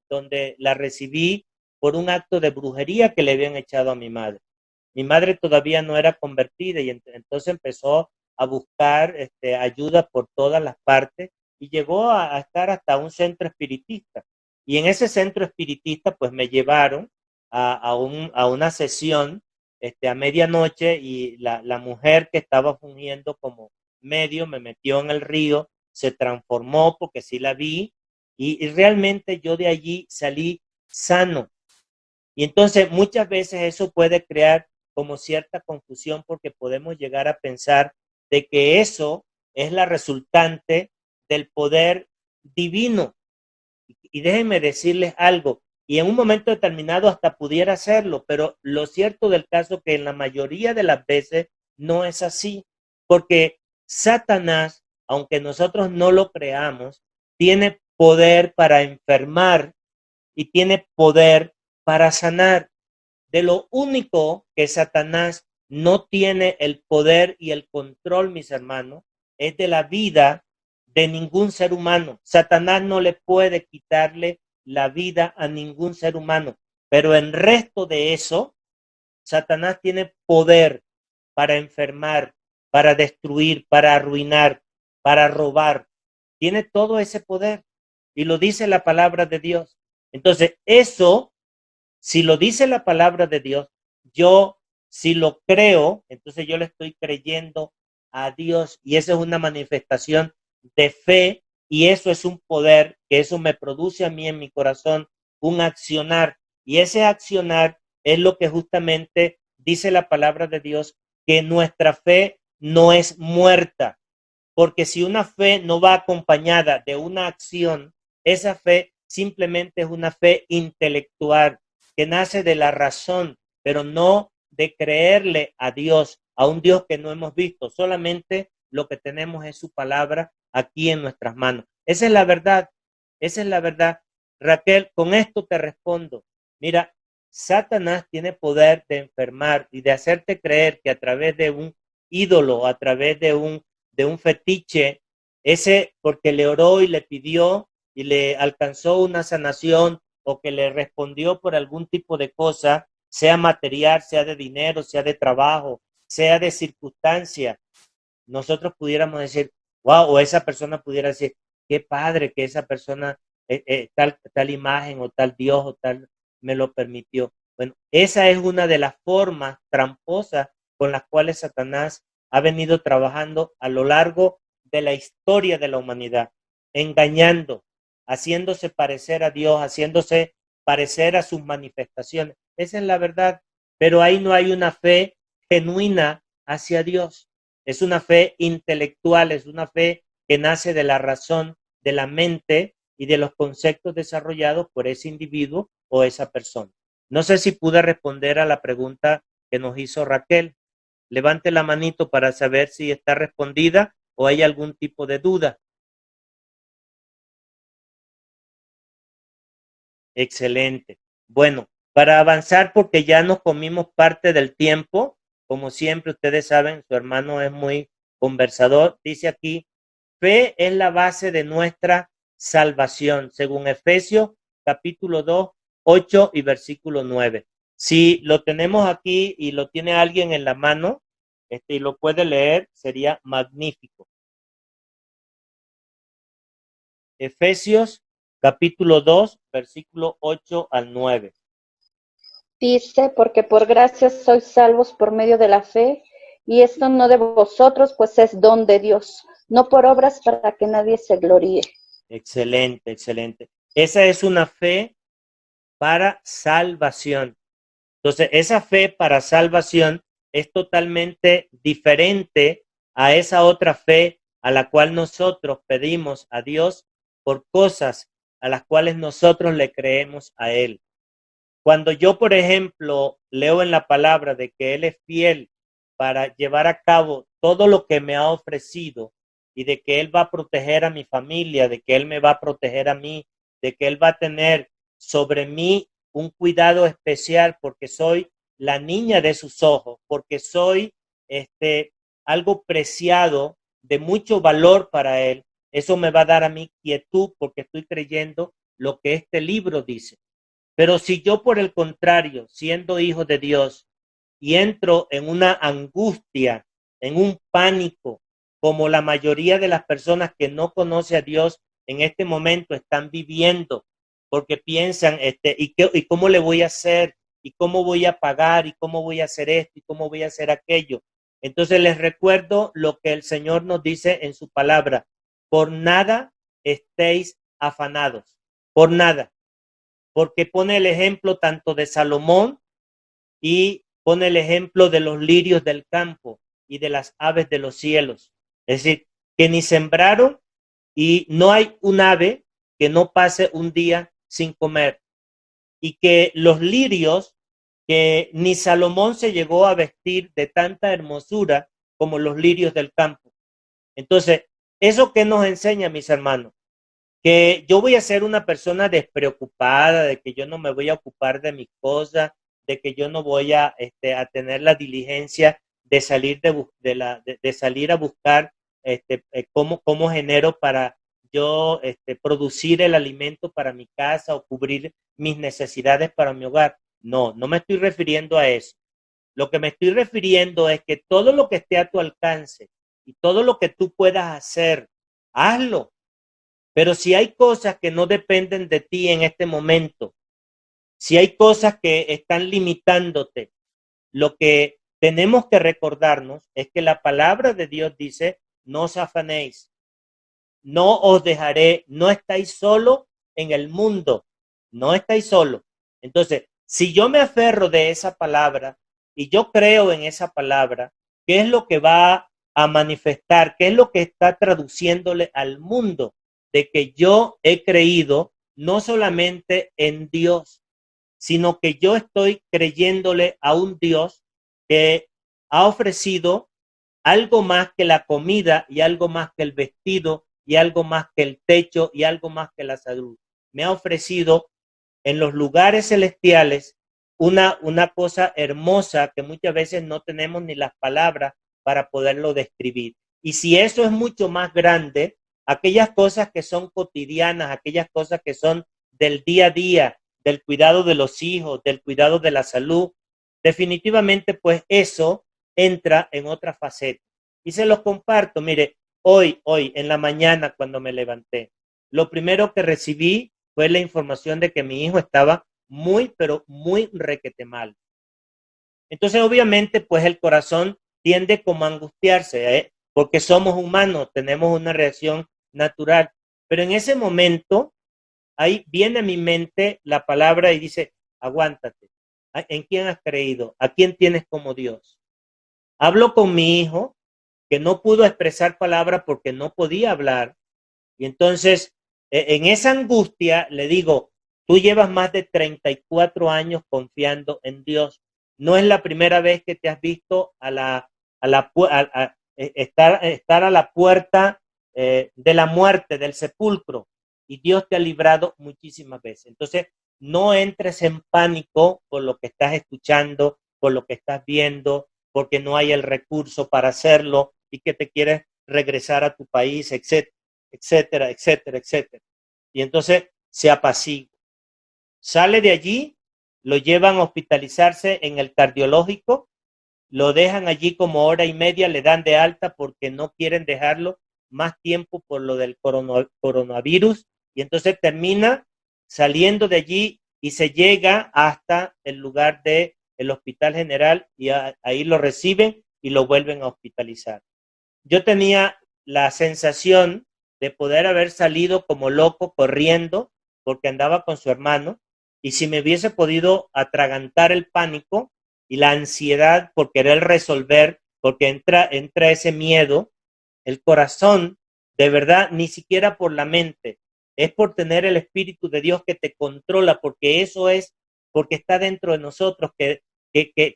donde la recibí por un acto de brujería que le habían echado a mi madre. Mi madre todavía no era convertida y entonces empezó a buscar ayuda por todas las partes y llegó a estar hasta un centro espiritista. Y en ese centro espiritista pues me llevaron a una sesión a medianoche y la mujer que estaba fungiendo como medio me metió en el río, se transformó porque sí la vi y realmente yo de allí salí sano. Y entonces muchas veces eso puede crear como cierta confusión porque podemos llegar a pensar de que eso es la resultante del poder divino. Y déjenme decirles algo, y en un momento determinado hasta pudiera hacerlo, pero lo cierto del caso es que en la mayoría de las veces no es así, porque Satanás, aunque nosotros no lo creamos, tiene poder para enfermar y tiene poder para sanar. De lo único que Satanás no tiene el poder y el control, mis hermanos, es de la vida de ningún ser humano. Satanás no le puede quitarle la vida a ningún ser humano, pero en resto de eso, Satanás tiene poder para enfermar, para destruir, para arruinar. para robar. Tiene todo ese poder y lo dice la palabra de Dios. Entonces, eso, si lo dice la palabra de Dios, yo, si lo creo, entonces yo le estoy creyendo a Dios y esa es una manifestación de fe y eso es un poder que eso me produce a mí en mi corazón un accionar y ese accionar es lo que justamente dice la palabra de Dios, que nuestra fe no es muerta, porque si una fe no va acompañada de una acción, esa fe simplemente es una fe intelectual que nace de la razón, pero no de creerle a Dios, a un Dios que no hemos visto. Solamente lo que tenemos es su palabra aquí en nuestras manos. Esa es la verdad. Esa es la verdad. Raquel, con esto te respondo. Mira, Satanás tiene poder de enfermar y de hacerte creer que a través de un ídolo, a través de un fetiche, ese porque le oró y le pidió y le alcanzó una sanación o que le respondió por algún tipo de cosa, sea material, sea de dinero, sea de trabajo, sea de circunstancia, nosotros pudiéramos decir, wow, o esa persona pudiera decir, qué padre que esa persona, tal imagen o tal Dios o tal me lo permitió. Bueno, esa es una de las formas tramposas con las cuales Satanás ha venido trabajando a lo largo de la historia de la humanidad, engañando, haciéndose parecer a Dios, haciéndose parecer a sus manifestaciones. Esa es la verdad, pero ahí no hay una fe genuina hacia Dios. Es una fe intelectual, es una fe que nace de la razón, de la mente y de los conceptos desarrollados por ese individuo o esa persona. No sé si pude responder a la pregunta que nos hizo Raquel. Levante la manito para saber si está respondida o hay algún tipo de duda. Excelente. Bueno, para avanzar, porque ya nos comimos parte del tiempo, como siempre ustedes saben, su hermano es muy conversador, dice aquí, fe es la base de nuestra salvación, según Efesios capítulo 2, 8 y versículo 9. Si lo tenemos aquí y lo tiene alguien en la mano, y lo puede leer, sería magnífico. Efesios capítulo 2, versículo 8 al 9. Dice, porque por gracia sois salvos por medio de la fe, y esto no de vosotros, pues es don de Dios, no por obras para que nadie se gloríe. Excelente, excelente. Esa es una fe para salvación. Entonces, esa fe para salvación es totalmente diferente a esa otra fe a la cual nosotros pedimos a Dios por cosas a las cuales nosotros le creemos a Él. Cuando yo, por ejemplo, leo en la palabra de que Él es fiel para llevar a cabo todo lo que me ha ofrecido y de que Él va a proteger a mi familia, de que Él me va a proteger a mí, de que Él va a tener sobre mí un cuidado especial porque soy la niña de sus ojos, porque soy algo preciado de mucho valor para Él. Eso me va a dar a mí quietud porque estoy creyendo lo que este libro dice. Pero si yo, por el contrario, siendo hijo de Dios, y entro en una angustia, en un pánico, como la mayoría de las personas que no conocen a Dios en este momento están viviendo, porque piensan, ¿y cómo le voy a hacer? ¿Y cómo voy a pagar? ¿Y cómo voy a hacer esto? ¿Y cómo voy a hacer aquello? Entonces les recuerdo lo que el Señor nos dice en su palabra. Por nada estéis afanados, por nada. Porque pone el ejemplo tanto de Salomón y pone el ejemplo de los lirios del campo y de las aves de los cielos. Es decir, que ni sembraron y no hay un ave que no pase un día sin comer. Y que los lirios, que ni Salomón se llegó a vestir de tanta hermosura como los lirios del campo. Entonces, ¿eso qué nos enseña, mis hermanos? Que yo voy a ser una persona despreocupada, de que yo no me voy a ocupar de mis cosas, de que yo no voy a tener la diligencia de salir de salir a buscar cómo genero para yo producir el alimento para mi casa o cubrir mis necesidades para mi hogar. No, no me estoy refiriendo a eso. Lo que me estoy refiriendo es que todo lo que esté a tu alcance y todo lo que tú puedas hacer, hazlo. Pero si hay cosas que no dependen de ti en este momento, si hay cosas que están limitándote, lo que tenemos que recordarnos es que la palabra de Dios dice, no os afanéis, no os dejaré, no estáis solo en el mundo, no estáis solo. Entonces, si yo me aferro de esa palabra y yo creo en esa palabra, ¿qué es lo que va a manifestar? ¿Qué es lo que está traduciéndole al mundo? De que yo he creído no solamente en Dios, sino que yo estoy creyéndole a un Dios que ha ofrecido algo más que la comida y algo más que el vestido y algo más que el techo y algo más que la salud. Me ha ofrecido en los lugares celestiales una cosa hermosa que muchas veces no tenemos ni las palabras para poderlo describir. Y si eso es mucho más grande, aquellas cosas que son cotidianas, aquellas cosas que son del día a día, del cuidado de los hijos, del cuidado de la salud, definitivamente pues eso entra en otra faceta. Y se los comparto, mire, hoy, en la mañana cuando me levanté, lo primero que recibí fue la información de que mi hijo estaba muy, pero muy requete mal. Entonces, obviamente, pues el corazón tiende como a angustiarse, porque somos humanos, tenemos una reacción natural. Pero en ese momento, ahí viene a mi mente la palabra y dice, aguántate. ¿En quién has creído? ¿A quién tienes como Dios? Hablo con mi hijo, que no pudo expresar palabras porque no podía hablar. Y entonces, en esa angustia, le digo, tú llevas más de 34 años confiando en Dios. No es la primera vez que te has visto estar a la puerta de la muerte, del sepulcro. Y Dios te ha librado muchísimas veces. Entonces, no entres en pánico por lo que estás escuchando, por lo que estás viendo, porque no hay el recurso para hacerlo y que te quieres regresar a tu país, etcétera, etcétera, etcétera, etcétera. Y entonces se apacigua. Sale de allí, lo llevan a hospitalizarse en el cardiológico, lo dejan allí como hora y media, le dan de alta porque no quieren dejarlo más tiempo por lo del coronavirus. Y entonces termina saliendo de allí y se llega hasta el lugar del Hospital General y ahí lo reciben y lo vuelven a hospitalizar. Yo tenía la sensación de poder haber salido como loco corriendo porque andaba con su hermano, y si me hubiese podido atragantar el pánico y la ansiedad por querer resolver, porque entra ese miedo, el corazón, de verdad, ni siquiera por la mente, es por tener el Espíritu de Dios que te controla, porque eso es, porque está dentro de nosotros, que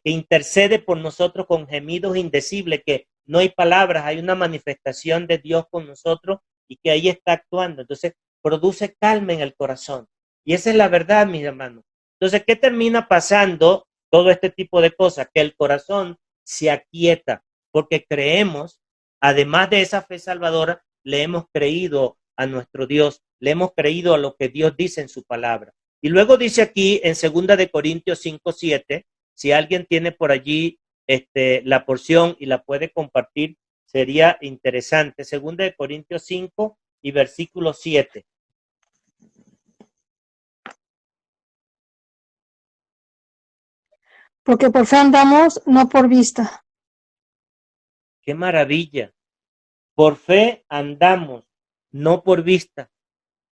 intercede por nosotros con gemidos indecibles, que no hay palabras, hay una manifestación de Dios con nosotros y que ahí está actuando. Entonces, produce calma en el corazón. Y esa es la verdad, mis hermanos. Entonces, ¿qué termina pasando? Todo este tipo de cosas, que el corazón se aquieta, porque creemos, además de esa fe salvadora, le hemos creído a nuestro Dios, le hemos creído a lo que Dios dice en su palabra. Y luego dice aquí en 2 de Corintios 5:7, si alguien tiene por allí la porción y la puede compartir, sería interesante. 2 de Corintios 5 y versículo 7. Porque por fe andamos, no por vista. ¡Qué maravilla! Por fe andamos, no por vista.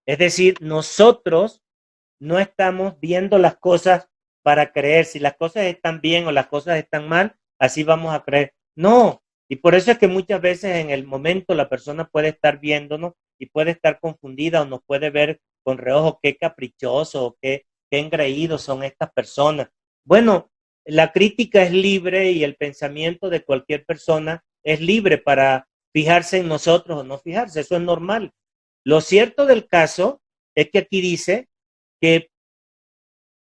Es decir, nosotros no estamos viendo las cosas para creer. Si las cosas están bien o las cosas están mal, así vamos a creer. No. Y por eso es que muchas veces en el momento la persona puede estar viéndonos y puede estar confundida o nos puede ver con reojo, qué caprichoso o qué engreídos son estas personas. Bueno, la crítica es libre y el pensamiento de cualquier persona es libre para fijarse en nosotros o no fijarse. Eso es normal. Lo cierto del caso es que aquí dice que,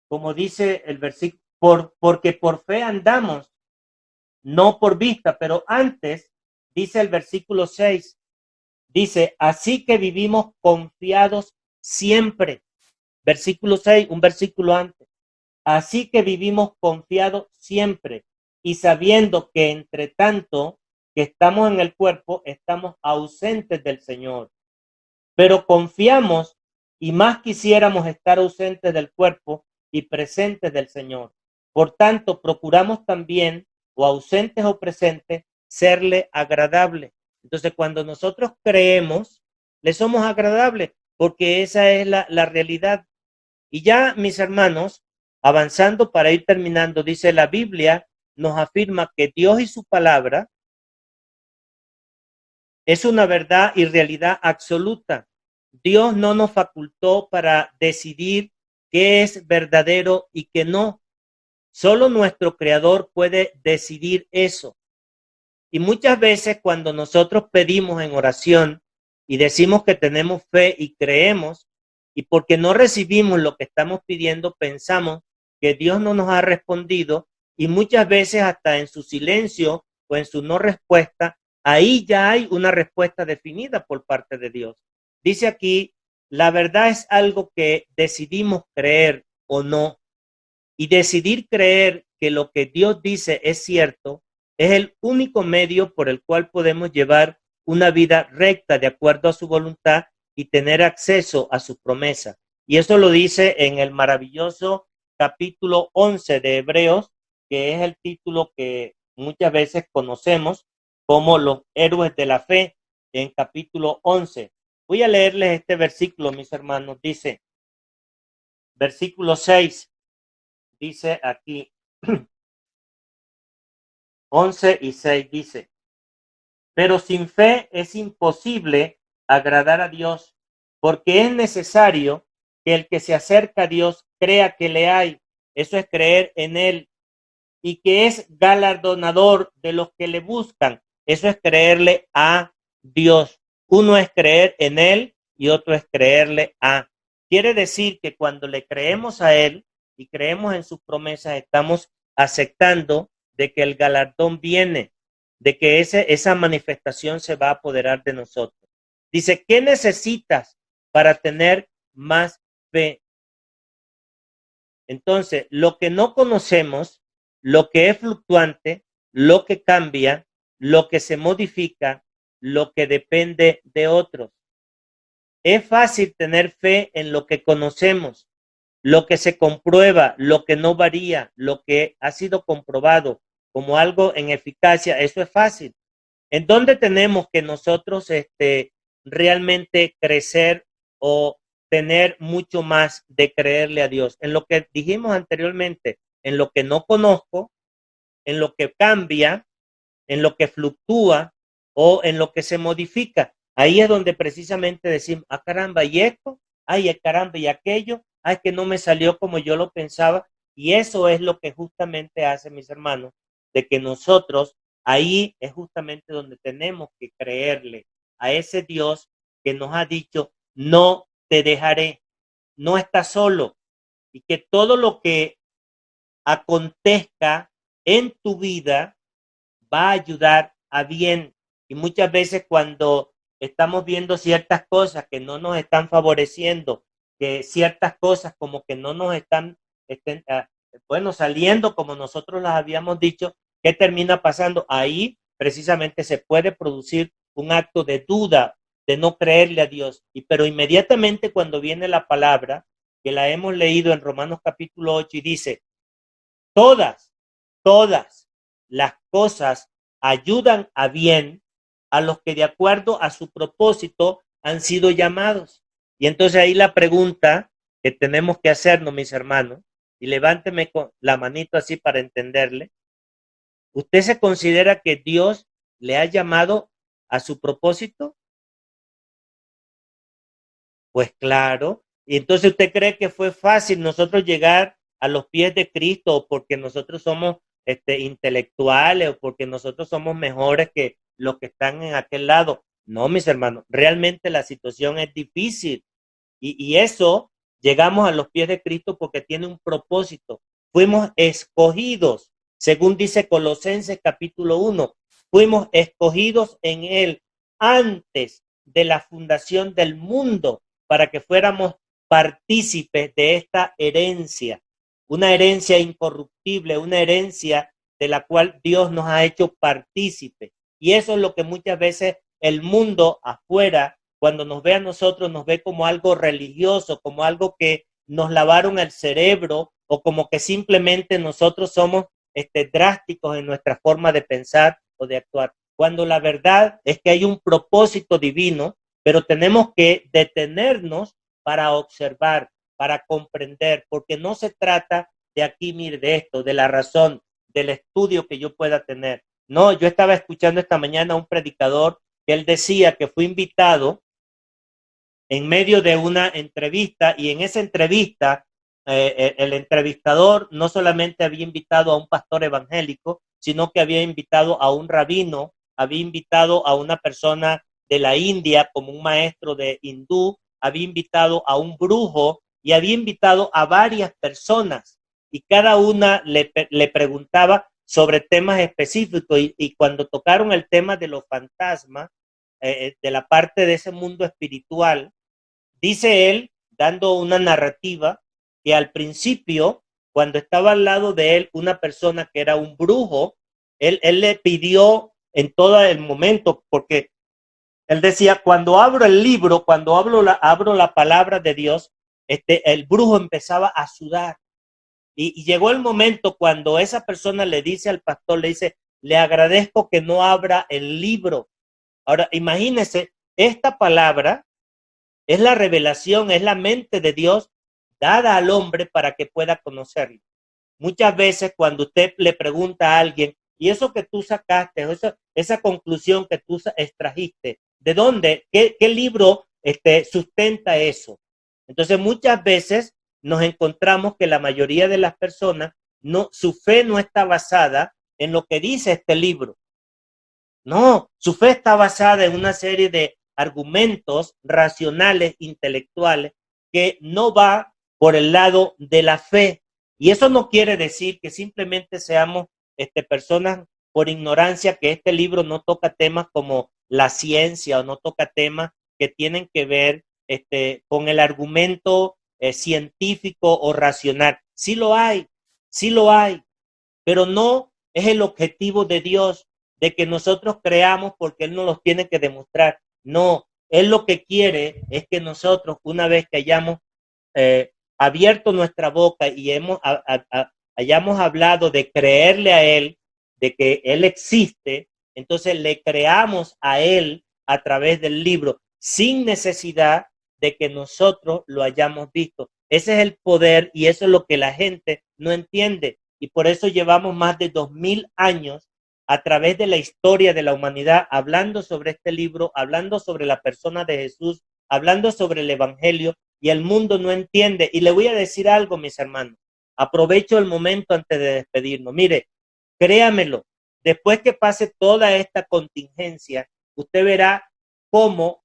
como dice el versículo, porque por fe andamos, no por vista, pero antes dice el versículo 6, dice, así que vivimos confiados siempre. Versículo 6, un versículo antes. Así que vivimos confiados siempre y sabiendo que entre tanto que estamos en el cuerpo, estamos ausentes del Señor. Pero confiamos y más quisiéramos estar ausentes del cuerpo y presentes del Señor. Por tanto, procuramos también, o ausentes o presentes, serle agradable. Entonces, cuando nosotros creemos, le somos agradables, porque esa es la realidad. Y ya, mis hermanos, avanzando para ir terminando, dice la Biblia, nos afirma que Dios y su palabra es una verdad y realidad absoluta. Dios no nos facultó para decidir qué es verdadero y qué no. Solo nuestro Creador puede decidir eso. Y muchas veces cuando nosotros pedimos en oración y decimos que tenemos fe y creemos, y porque no recibimos lo que estamos pidiendo, pensamos que Dios no nos ha respondido, y muchas veces hasta en su silencio o en su no respuesta, ahí ya hay una respuesta definida por parte de Dios. Dice aquí, la verdad es algo que decidimos creer o no. Y decidir creer que lo que Dios dice es cierto es el único medio por el cual podemos llevar una vida recta de acuerdo a su voluntad y tener acceso a su promesa. Y eso lo dice en el maravilloso capítulo 11 de Hebreos, que es el título que muchas veces conocemos como los héroes de la fe, en capítulo 11. Voy a leerles este versículo, mis hermanos. Dice, versículo 6. Dice aquí, 11 y 6 dice, pero sin fe es imposible agradar a Dios, porque es necesario que el que se acerca a Dios crea que le hay, eso es creer en Él, y que es galardonador de los que le buscan, eso es creerle a Dios. Uno es creer en Él y otro es creerle a. Quiere decir que cuando le creemos a Él y creemos en sus promesas, estamos aceptando de que el galardón viene, de que esa manifestación se va a apoderar de nosotros. Dice, ¿qué necesitas para tener más fe? Entonces, lo que no conocemos, lo que es fluctuante, lo que cambia, lo que se modifica, lo que depende de otros. Es fácil tener fe en lo que conocemos, lo que se comprueba, lo que no varía, lo que ha sido comprobado como algo en eficacia, eso es fácil. ¿En dónde tenemos que nosotros realmente crecer o tener mucho más de creerle a Dios? En lo que dijimos anteriormente, en lo que no conozco, en lo que cambia, en lo que fluctúa o en lo que se modifica. Ahí es donde precisamente decimos, ah, caramba, y esto, ay, caramba, y aquello, ay, que no me salió como yo lo pensaba. Y eso es lo que justamente hace, mis hermanos, de que nosotros, ahí es justamente donde tenemos que creerle a ese Dios que nos ha dicho, no te dejaré, no estás solo, y que todo lo que acontezca en tu vida va a ayudar a bien. Y muchas veces cuando estamos viendo ciertas cosas que no nos están favoreciendo, que ciertas cosas como que no nos están, saliendo como nosotros las habíamos dicho, ¿qué termina pasando? Ahí precisamente se puede producir un acto de duda, de no creerle a Dios. Pero inmediatamente cuando viene la palabra, que la hemos leído en Romanos capítulo 8 y dice, todas las cosas ayudan a bien a los que de acuerdo a su propósito han sido llamados. Y entonces ahí la pregunta que tenemos que hacernos, mis hermanos, y levánteme con la manito así para entenderle. ¿Usted se considera que Dios le ha llamado a su propósito? Pues claro. Y entonces usted cree que fue fácil nosotros llegar a los pies de Cristo porque nosotros somos intelectuales o porque nosotros somos mejores que los que están en aquel lado. No, mis hermanos, realmente la situación es difícil y eso llegamos a los pies de Cristo porque tiene un propósito. Fuimos escogidos, según dice Colosenses capítulo 1, fuimos escogidos en Él antes de la fundación del mundo para que fuéramos partícipes de esta herencia, una herencia incorruptible, una herencia de la cual Dios nos ha hecho partícipe. Y eso es lo que muchas veces el mundo afuera, cuando nos ve a nosotros, nos ve como algo religioso, como algo que nos lavaron el cerebro o como que simplemente nosotros somos drásticos en nuestra forma de pensar o de actuar. Cuando la verdad es que hay un propósito divino, pero tenemos que detenernos para observar, para comprender, porque no se trata de aquí, mire, de esto, de la razón, del estudio que yo pueda tener. No, yo estaba escuchando esta mañana a un predicador que él decía que fue invitado en medio de una entrevista y en esa entrevista el entrevistador no solamente había invitado a un pastor evangélico, sino que había invitado a un rabino, había invitado a una persona de la India como un maestro de hindú, había invitado a un brujo y había invitado a varias personas y cada una le preguntaba sobre temas específicos y cuando tocaron el tema de los fantasmas, de la parte de ese mundo espiritual, dice él, dando una narrativa, que al principio, cuando estaba al lado de él una persona que era un brujo, él le pidió en todo el momento, porque él decía, cuando abro el libro, cuando abro la palabra de Dios, el brujo empezaba a sudar. Y llegó el momento cuando esa persona le dice al pastor, le dice, le agradezco que no abra el libro. Ahora, imagínese, esta palabra es la revelación, es la mente de Dios dada al hombre para que pueda conocerlo. Muchas veces cuando usted le pregunta a alguien, y eso que tú sacaste, esa conclusión que tú extrajiste, ¿de dónde? ¿Qué libro sustenta eso? Entonces muchas veces nos encontramos que la mayoría de las personas, su fe no está basada en lo que dice este libro. No, su fe está basada en una serie de argumentos racionales, intelectuales, que no va por el lado de la fe. Y eso no quiere decir que simplemente seamos personas por ignorancia, que este libro no toca temas como la ciencia o no toca temas que tienen que ver con el argumento científico o racional. Sí lo hay, pero no es el objetivo de Dios de que nosotros creamos porque Él nos los tiene que demostrar. No, Él lo que quiere es que nosotros, una vez que hayamos abierto nuestra boca y hayamos hablado de creerle a Él, de que Él existe, entonces le creamos a Él a través del libro, sin necesidad de que nosotros lo hayamos visto. Ese es el poder y eso es lo que la gente no entiende. Y por eso llevamos más de 2000 años a través de la historia de la humanidad hablando sobre este libro, hablando sobre la persona de Jesús, hablando sobre el evangelio y el mundo no entiende. Y le voy a decir algo, mis hermanos. Aprovecho el momento antes de despedirnos. Mire, créamelo, después que pase toda esta contingencia, usted verá cómo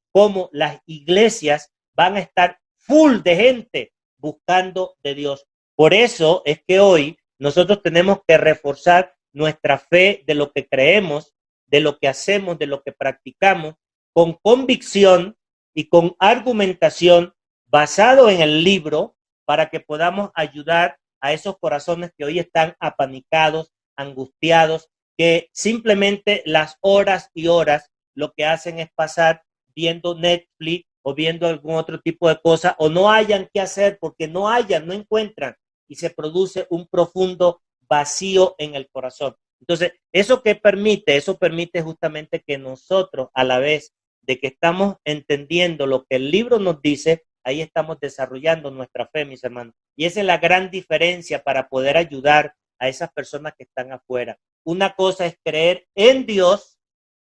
las iglesias van a estar full de gente buscando de Dios. Por eso es que hoy nosotros tenemos que reforzar nuestra fe de lo que creemos, de lo que hacemos, de lo que practicamos, con convicción y con argumentación basado en el libro para que podamos ayudar a esos corazones que hoy están apanicados, angustiados, que simplemente las horas y horas lo que hacen es pasar viendo Netflix o viendo algún otro tipo de cosa o no hayan qué hacer porque no encuentran y se produce un profundo vacío en el corazón. Entonces, ¿eso qué permite? Eso permite justamente que nosotros, a la vez de que estamos entendiendo lo que el libro nos dice, ahí estamos desarrollando nuestra fe, mis hermanos. Y esa es la gran diferencia para poder ayudar a esas personas que están afuera. Una cosa es creer en Dios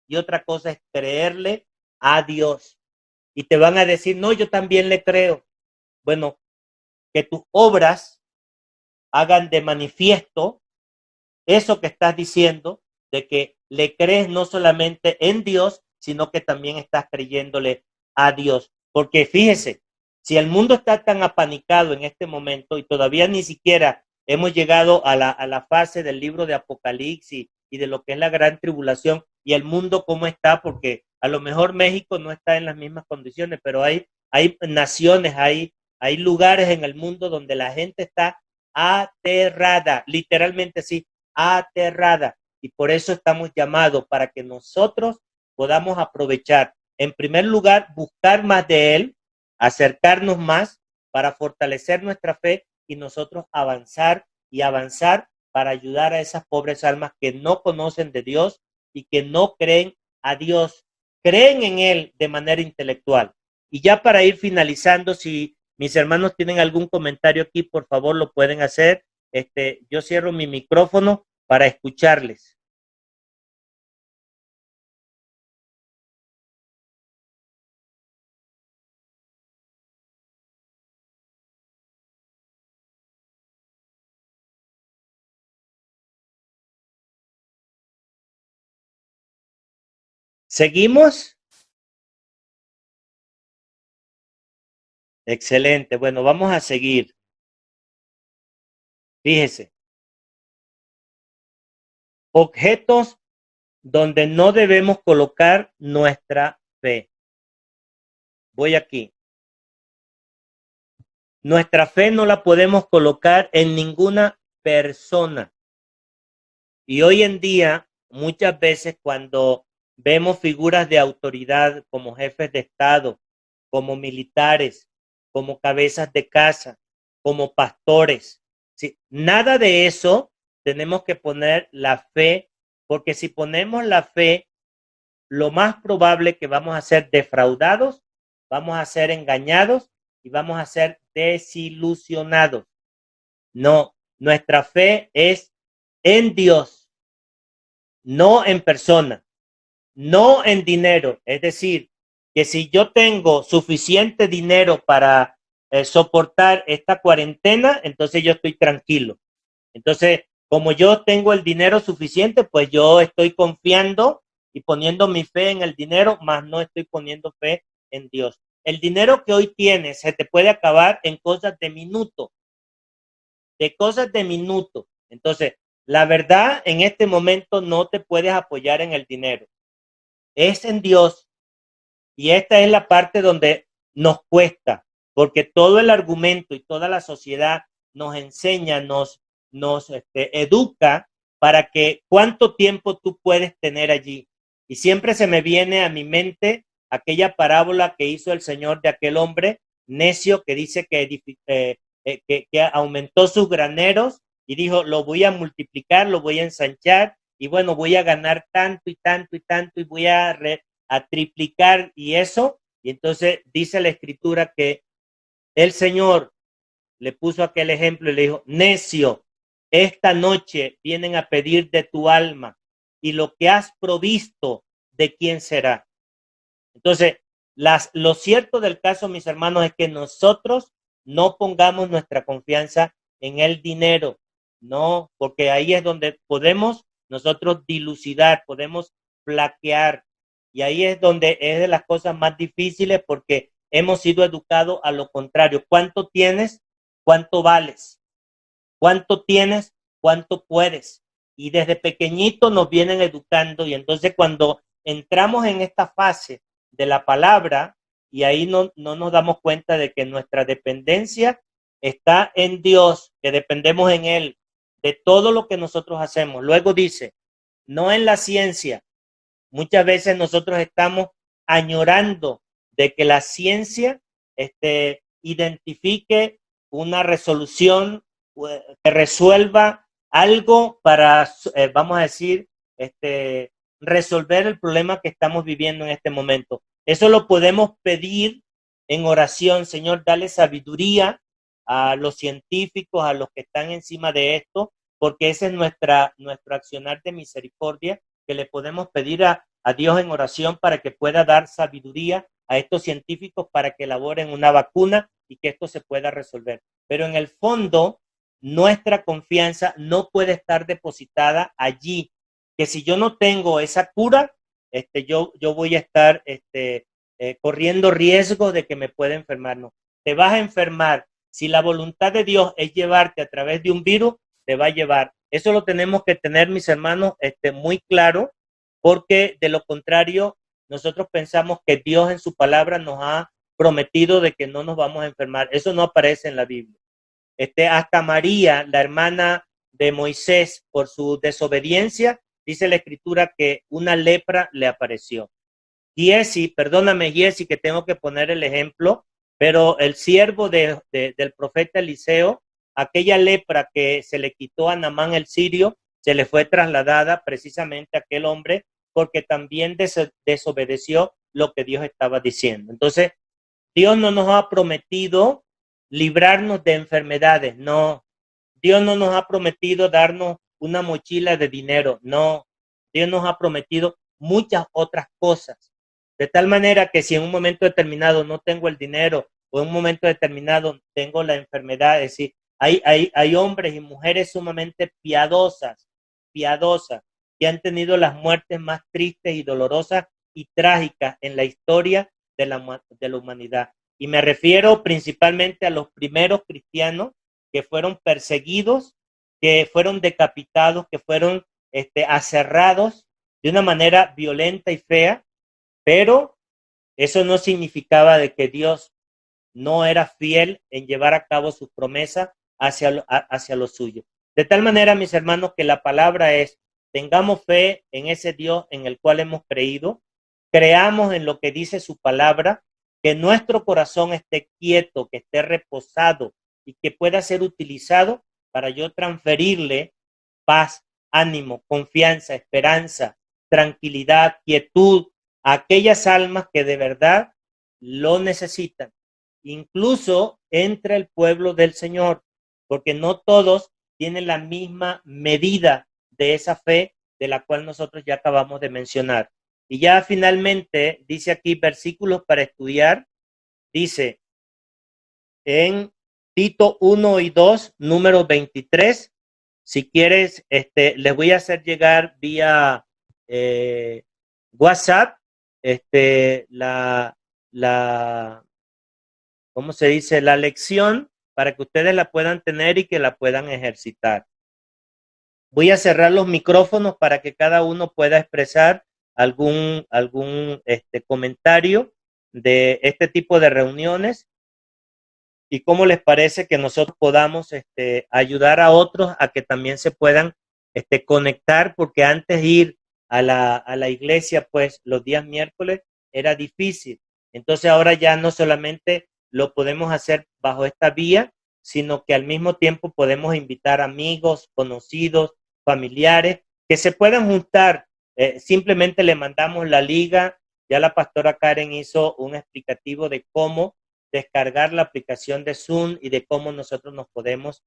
y otra cosa es creerle a Dios. Y te van a decir, no, yo también le creo. Bueno, que tus obras hagan de manifiesto eso que estás diciendo, de que le crees no solamente en Dios, sino que también estás creyéndole a Dios. Porque fíjese, si el mundo está tan apanicado en este momento y todavía ni siquiera hemos llegado a la fase del libro de Apocalipsis y de lo que es la gran tribulación y el mundo cómo está, porque a lo mejor México no está en las mismas condiciones, pero hay naciones, hay lugares en el mundo donde la gente está aterrada, literalmente sí, aterrada. y por eso estamos llamados para que nosotros podamos aprovechar, en primer lugar, buscar más de Él, acercarnos más para fortalecer nuestra fe y nosotros avanzar y avanzar para ayudar a esas pobres almas que no conocen de Dios y que no creen a Dios, creen en Él de manera intelectual. Y ya para ir finalizando, si mis hermanos tienen algún comentario aquí, por favor lo pueden hacer. Yo cierro mi micrófono para escucharles. ¿Seguimos? Excelente. Bueno, vamos a seguir. Fíjese. Objetos donde no debemos colocar nuestra fe. Voy aquí. Nuestra fe no la podemos colocar en ninguna persona. Y hoy en día, muchas veces cuando vemos figuras de autoridad como jefes de Estado, como militares, como cabezas de casa, como pastores, ¿sí? Nada de eso tenemos que poner la fe, porque si ponemos la fe, lo más probable que vamos a ser defraudados, vamos a ser engañados y vamos a ser desilusionados. No, nuestra fe es en Dios, no en persona, no en dinero. Es decir, que si yo tengo suficiente dinero para soportar esta cuarentena, entonces yo estoy tranquilo. Entonces, como yo tengo el dinero suficiente, pues yo estoy confiando y poniendo mi fe en el dinero, más no estoy poniendo fe en Dios. El dinero que hoy tienes se te puede acabar en cosas de minuto, Entonces, la verdad, en este momento no te puedes apoyar en el dinero. Es en Dios. Y esta es la parte donde nos cuesta, porque todo el argumento y toda la sociedad nos enseña, nos educa para que cuánto tiempo tú puedes tener allí. Y siempre se me viene a mi mente aquella parábola que hizo el Señor de aquel hombre necio que dice que aumentó sus graneros y dijo, lo voy a multiplicar, lo voy a ensanchar y bueno, voy a ganar tanto y tanto y tanto y voy a triplicar y eso. Y entonces dice la escritura que el Señor le puso aquel ejemplo y le dijo, necio, esta noche vienen a pedir de tu alma y lo que has provisto, ¿de quién será? Entonces, lo cierto del caso, mis hermanos, es que nosotros no pongamos nuestra confianza en el dinero, no, porque ahí es donde podemos nosotros dilucidar, podemos flaquear, y ahí es donde es de las cosas más difíciles porque hemos sido educados a lo contrario. ¿Cuánto tienes? ¿Cuánto vales? ¿Cuánto tienes? ¿Cuánto puedes? Y desde pequeñito nos vienen educando y entonces cuando entramos en esta fase de la palabra y ahí no nos damos cuenta de que nuestra dependencia está en Dios, que dependemos en Él, de todo lo que nosotros hacemos. Luego dice, no en la ciencia. Muchas veces nosotros estamos añorando de que la ciencia identifique una resolución que resuelva algo para, vamos a decir, resolver el problema que estamos viviendo en este momento. Eso lo podemos pedir en oración. Señor, dale sabiduría a los científicos, a los que están encima de esto, porque ese es nuestro accionar de misericordia, que le podemos pedir a Dios en oración para que pueda dar sabiduría a estos científicos para que elaboren una vacuna y que esto se pueda resolver. Pero en el fondo, nuestra confianza no puede estar depositada allí, que si yo no tengo esa cura, yo voy a estar corriendo riesgo de que me pueda enfermar. No, te vas a enfermar. Si la voluntad de Dios es llevarte a través de un virus, te va a llevar. Eso lo tenemos que tener, mis hermanos, muy claro, porque de lo contrario, nosotros pensamos que Dios en su palabra nos ha prometido de que no nos vamos a enfermar. Eso no aparece en la Biblia. Hasta María, la hermana de Moisés, por su desobediencia, dice la escritura que una lepra le apareció. Giesi, perdóname Giesi que tengo que poner el ejemplo, pero el siervo del profeta Eliseo, aquella lepra que se le quitó a Naamán el sirio, se le fue trasladada precisamente a aquel hombre porque también desobedeció lo que Dios estaba diciendo. Entonces, Dios no nos ha prometido librarnos de enfermedades, no. Dios no nos ha prometido darnos una mochila de dinero, no. Dios nos ha prometido muchas otras cosas. De tal manera que si en un momento determinado no tengo el dinero o en un momento determinado tengo la enfermedad, es decir, hay hombres y mujeres sumamente piadosas, que han tenido las muertes más tristes y dolorosas y trágicas en la historia de la humanidad. Y me refiero principalmente a los primeros cristianos que fueron perseguidos, que fueron decapitados, que fueron aserrados de una manera violenta y fea, pero eso no significaba de que Dios no era fiel en llevar a cabo sus promesas hacia lo suyo. De tal manera, mis hermanos, que la palabra es, tengamos fe en ese Dios en el cual hemos creído, creamos en lo que dice su palabra, que nuestro corazón esté quieto, que esté reposado y que pueda ser utilizado para yo transferirle paz, ánimo, confianza, esperanza, tranquilidad, quietud a aquellas almas que de verdad lo necesitan, incluso entre el pueblo del Señor, porque no todos tienen la misma medida de esa fe de la cual nosotros ya acabamos de mencionar. Y ya finalmente dice aquí versículos para estudiar, dice en Tito 1 y 2, número 23. Si quieres, les voy a hacer llegar vía WhatsApp la, ¿cómo se dice? La lección para que ustedes la puedan tener y que la puedan ejercitar. Voy a cerrar los micrófonos para que cada uno pueda expresar algún comentario de este tipo de reuniones y cómo les parece que nosotros podamos ayudar a otros a que también se puedan conectar, porque antes ir a la iglesia, pues los días miércoles era difícil. Entonces ahora ya no solamente lo podemos hacer bajo esta vía, sino que al mismo tiempo podemos invitar amigos, conocidos, familiares, que se puedan juntar. Simplemente le mandamos la liga. Ya la pastora Karen hizo un explicativo de cómo descargar la aplicación de Zoom y de cómo nosotros nos podemos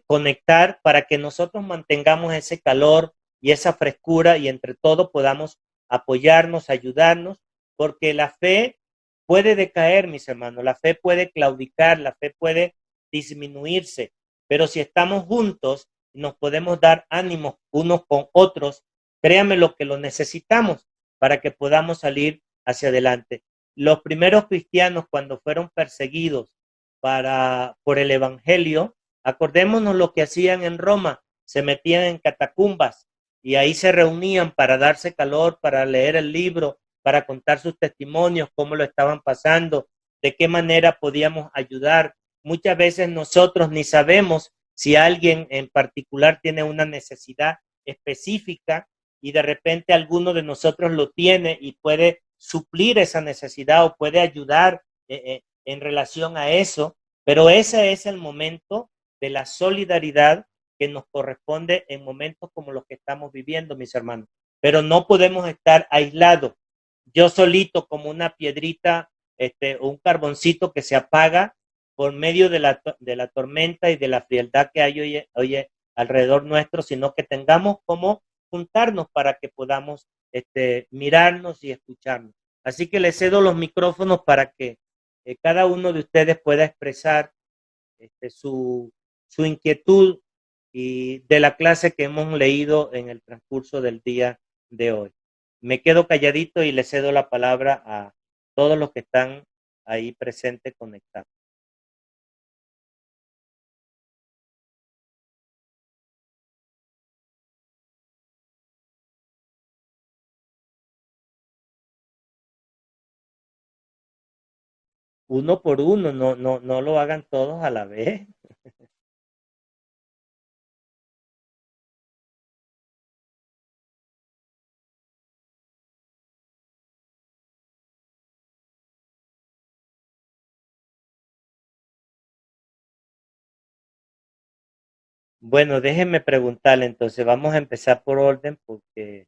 conectar para que nosotros mantengamos ese calor y esa frescura y entre todos podamos apoyarnos, ayudarnos, porque la fe puede decaer, mis hermanos, la fe puede claudicar, la fe puede disminuirse, pero si estamos juntos y nos podemos dar ánimos unos con otros, créanme lo que lo necesitamos para que podamos salir hacia adelante. Los primeros cristianos cuando fueron perseguidos por el evangelio, acordémonos lo que hacían en Roma, se metían en catacumbas y ahí se reunían para darse calor, para leer el libro, para contar sus testimonios, cómo lo estaban pasando, de qué manera podíamos ayudar. Muchas veces nosotros ni sabemos si alguien en particular tiene una necesidad específica y de repente alguno de nosotros lo tiene y puede suplir esa necesidad o puede ayudar en relación a eso, pero ese es el momento de la solidaridad que nos corresponde en momentos como los que estamos viviendo, mis hermanos. Pero no podemos estar aislados. Yo solito como una piedrita o un carboncito que se apaga por medio de la tormenta y de la frialdad que hay hoy alrededor nuestro, sino que tengamos como juntarnos para que podamos mirarnos y escucharnos. Así que les cedo los micrófonos para que cada uno de ustedes pueda expresar su inquietud y de la clase que hemos leído en el transcurso del día de hoy. Me quedo calladito y le cedo la palabra a todos los que están ahí presentes conectados. Uno por uno, no lo hagan todos a la vez. Bueno, déjenme preguntarle, entonces vamos a empezar por orden porque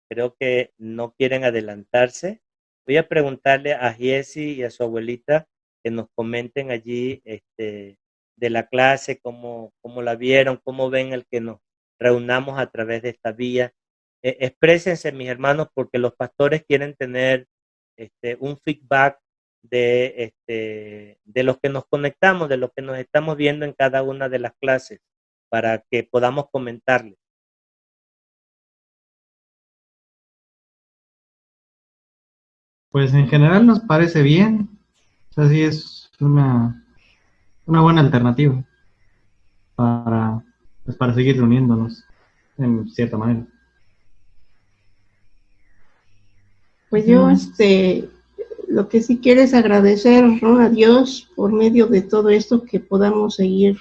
creo que no quieren adelantarse. Voy a preguntarle a Giesi y a su abuelita que nos comenten allí de la clase, cómo la vieron, cómo ven el que nos reunamos a través de esta vía. Exprésense, mis hermanos, porque los pastores quieren tener un feedback de los que nos conectamos, de los que nos estamos viendo en cada una de las clases, para que podamos comentarles. Pues en general nos parece bien. O sea, sí es una buena alternativa para, pues, para seguir reuniéndonos en cierta manera. Pues yo, lo que sí quiero es agradecer, ¿no?, a Dios por medio de todo esto, que podamos seguir,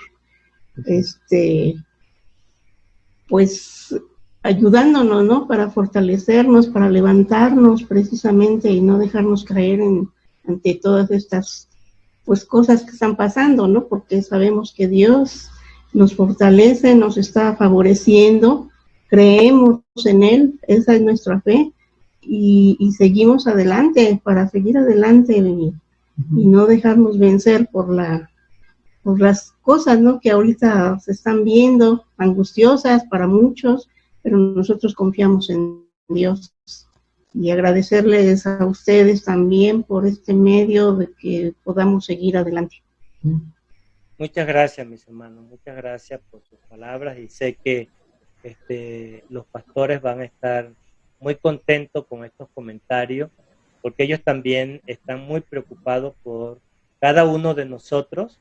pues ayudándonos, ¿no?, para fortalecernos, para levantarnos precisamente y no dejarnos caer ante todas estas, pues, cosas que están pasando, ¿no?, porque sabemos que Dios nos fortalece, nos está favoreciendo, creemos en Él, esa es nuestra fe, y seguimos adelante, para seguir adelante y no dejarnos vencer por las cosas, ¿no?, que ahorita se están viendo, angustiosas para muchos, pero nosotros confiamos en Dios. Y agradecerles a ustedes también por este medio de que podamos seguir adelante. Muchas gracias, mis hermanos, muchas gracias por sus palabras, y sé que los pastores van a estar muy contentos con estos comentarios, porque ellos también están muy preocupados por cada uno de nosotros,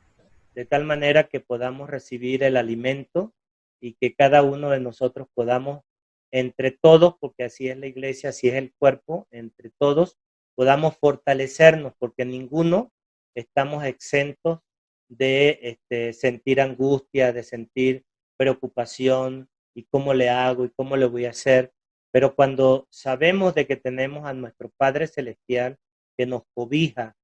de tal manera que podamos recibir el alimento y que cada uno de nosotros podamos, entre todos, porque así es la iglesia, así es el cuerpo, entre todos podamos fortalecernos, porque ninguno estamos exentos de sentir angustia, de sentir preocupación, y cómo le hago y cómo le voy a hacer. Pero cuando sabemos de que tenemos a nuestro Padre Celestial que nos cobija,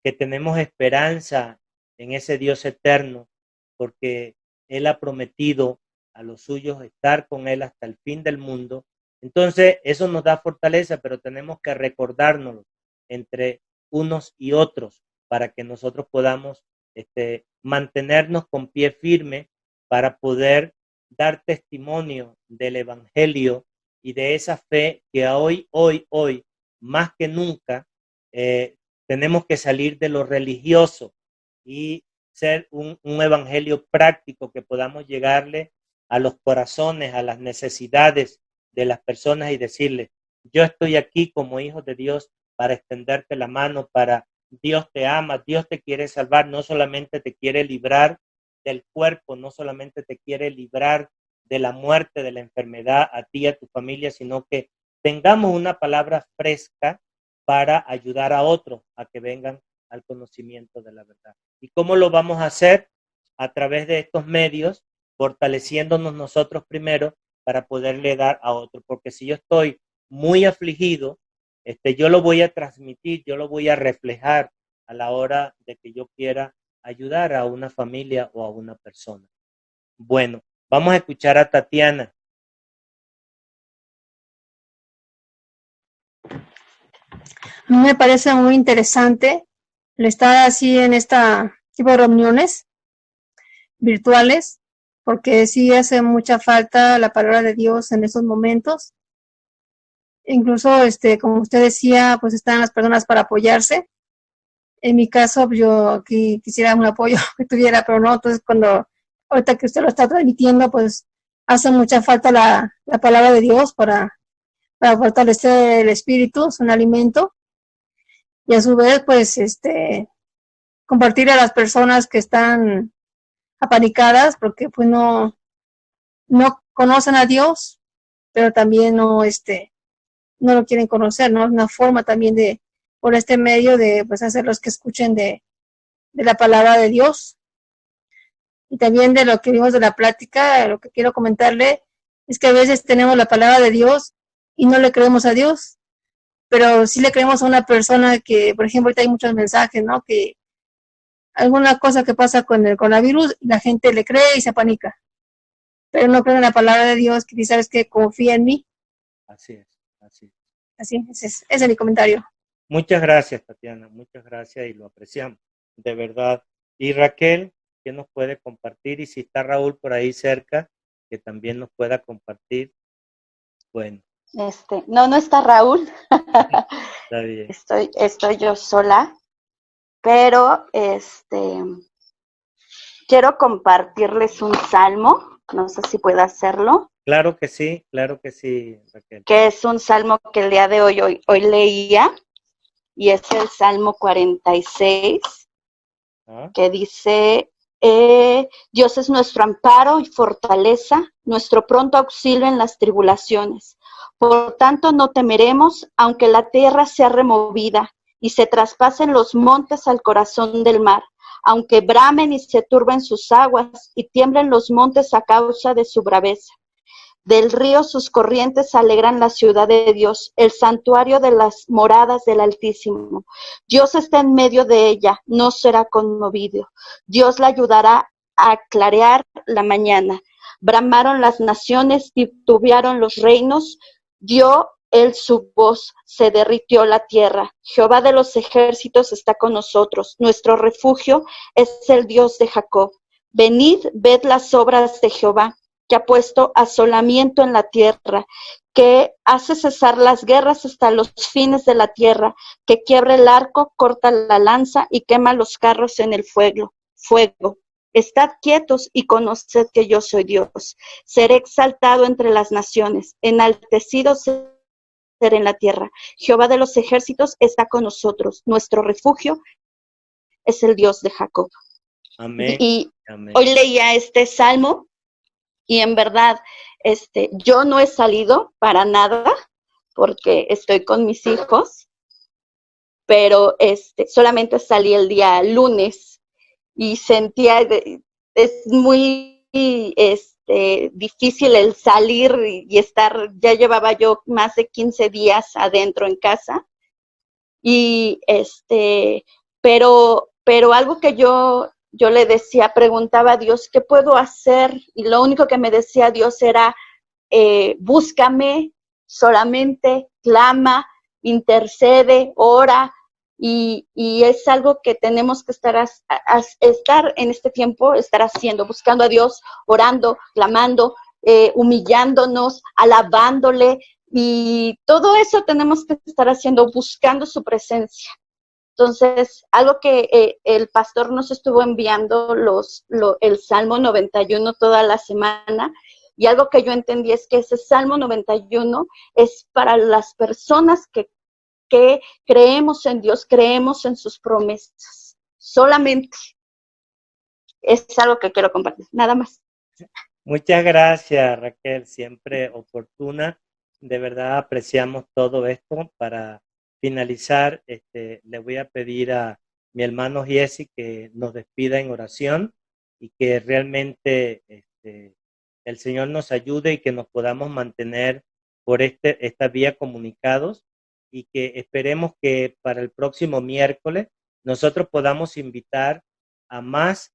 que tenemos esperanza en ese Dios eterno, porque Él ha prometido a los suyos estar con Él hasta el fin del mundo, entonces eso nos da fortaleza, pero tenemos que recordárnoslo entre unos y otros para que nosotros podamos mantenernos con pie firme para poder dar testimonio del Evangelio y de esa fe que hoy, más que nunca, tenemos que salir de lo religioso y ser un evangelio práctico que podamos llegarle a los corazones, a las necesidades de las personas y decirles, yo estoy aquí como hijo de Dios para extenderte la mano, para Dios te ama, Dios te quiere salvar, no solamente te quiere librar del cuerpo, no solamente te quiere librar de la muerte, de la enfermedad, a ti y a tu familia, sino que tengamos una palabra fresca para ayudar a otros a que vengan al conocimiento de la verdad. ¿Y cómo lo vamos a hacer? A través de estos medios, fortaleciéndonos nosotros primero para poderle dar a otros. Porque si yo estoy muy afligido, yo lo voy a transmitir, yo lo voy a reflejar a la hora de que yo quiera ayudar a una familia o a una persona. Bueno, vamos a escuchar a Tatiana. A mí me parece muy interesante el estar así en esta tipo de reuniones virtuales, porque sí hace mucha falta la palabra de Dios en esos momentos. Incluso, como usted decía, pues están las personas para apoyarse. En mi caso, yo aquí quisiera un apoyo que tuviera, pero no. Entonces, ahorita que usted lo está transmitiendo, pues hace mucha falta la palabra de Dios para fortalecer el espíritu, es un alimento. Y a su vez, pues, compartir a las personas que están apanicadas, porque pues no conocen a Dios, pero también no lo quieren conocer, ¿no? Es una forma también por este medio de, pues, hacerlos que escuchen de la palabra de Dios. Y también de lo que vimos de la plática, lo que quiero comentarle es que a veces tenemos la palabra de Dios y no le creemos a Dios, pero sí le creemos a una persona que, por ejemplo, ahorita hay muchos mensajes, ¿no? Que alguna cosa que pasa con el coronavirus, la gente le cree y se apanica. pero no creen en la palabra de Dios, que sabes que confía en mí. Así es, así es. Así, ese es mi comentario. Muchas gracias, Tatiana, muchas gracias y lo apreciamos, de verdad. Y Raquel, ¿qué nos puede compartir? Y si está Raúl por ahí cerca, que también nos pueda compartir. Bueno, No está Raúl. está bien. Estoy yo sola, pero quiero compartirles un salmo, no sé si puedo hacerlo, Claro que sí, Raquel. que es un salmo que el día de hoy leía, y es el Salmo 46, que dice, Dios es nuestro amparo y fortaleza, nuestro pronto auxilio en las tribulaciones. Por tanto, no temeremos, aunque la tierra sea removida y se traspasen los montes al corazón del mar, aunque bramen y se turben sus aguas y tiemblen los montes a causa de su braveza. Del río sus corrientes alegran la ciudad de Dios, el santuario de las moradas del Altísimo. Dios está en medio de ella, no será conmovido. Dios la ayudará a clarear la mañana. Bramaron las naciones, titubearon los reinos, dio él su voz, se derritió la tierra. Jehová de los ejércitos está con nosotros, nuestro refugio es el Dios de Jacob. Venid, ved las obras de Jehová, que ha puesto asolamiento en la tierra, que hace cesar las guerras hasta los fines de la tierra, que quiebra el arco, corta la lanza y quema los carros en el fuego. Estad quietos y conoced que yo soy Dios. Seré exaltado entre las naciones, enaltecido seré en la tierra. Jehová de los ejércitos está con nosotros. Nuestro refugio es el Dios de Jacob. Amén. Y Amén. hoy leía este salmo. Y en verdad, yo no he salido para nada porque estoy con mis hijos, pero solamente salí el día lunes y sentía, es muy difícil el salir y estar, ya llevaba yo más de 15 días adentro en casa. Y pero algo que yo le decía, preguntaba a Dios, ¿qué puedo hacer? Y lo único que me decía Dios era, búscame, solamente clama, intercede, ora, y es algo que tenemos que estar en este tiempo, estar haciendo, buscando a Dios, orando, clamando, humillándonos, alabándole, y todo eso tenemos que estar haciendo, buscando su presencia. Entonces, algo que el pastor nos estuvo enviando el Salmo 91 toda la semana, y algo que yo entendí es que ese Salmo 91 es para las personas que creemos en Dios, creemos en sus promesas. Solamente es algo que quiero compartir, nada más. Muchas gracias, Raquel, siempre oportuna. De verdad apreciamos todo esto. Para finalizar, le voy a pedir a mi hermano Jesse que nos despida en oración y que realmente el Señor nos ayude y que nos podamos mantener por esta vía comunicados, y que esperemos que para el próximo miércoles nosotros podamos invitar a más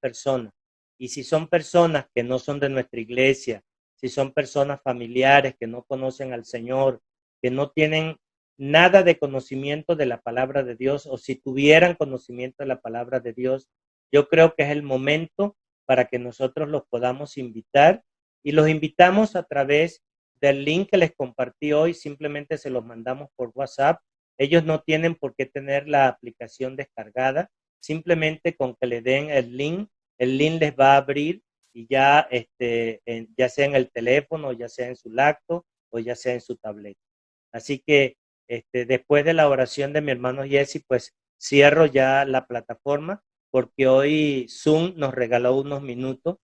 personas. Y si son personas que no son de nuestra iglesia, si son personas familiares que no conocen al Señor, que no tienen nada de conocimiento de la palabra de Dios, o si tuvieran conocimiento de la palabra de Dios, yo creo que es el momento para que nosotros los podamos invitar, y los invitamos a través del link que les compartí hoy. Simplemente se los mandamos por WhatsApp. Ellos no tienen por qué tener la aplicación descargada, simplemente con que le den el link les va a abrir, y ya, ya sea en el teléfono, ya sea en su laptop o ya sea en su tableta. Así que después de la oración de mi hermano Jesse, pues cierro ya la plataforma, porque hoy Zoom nos regaló unos minutos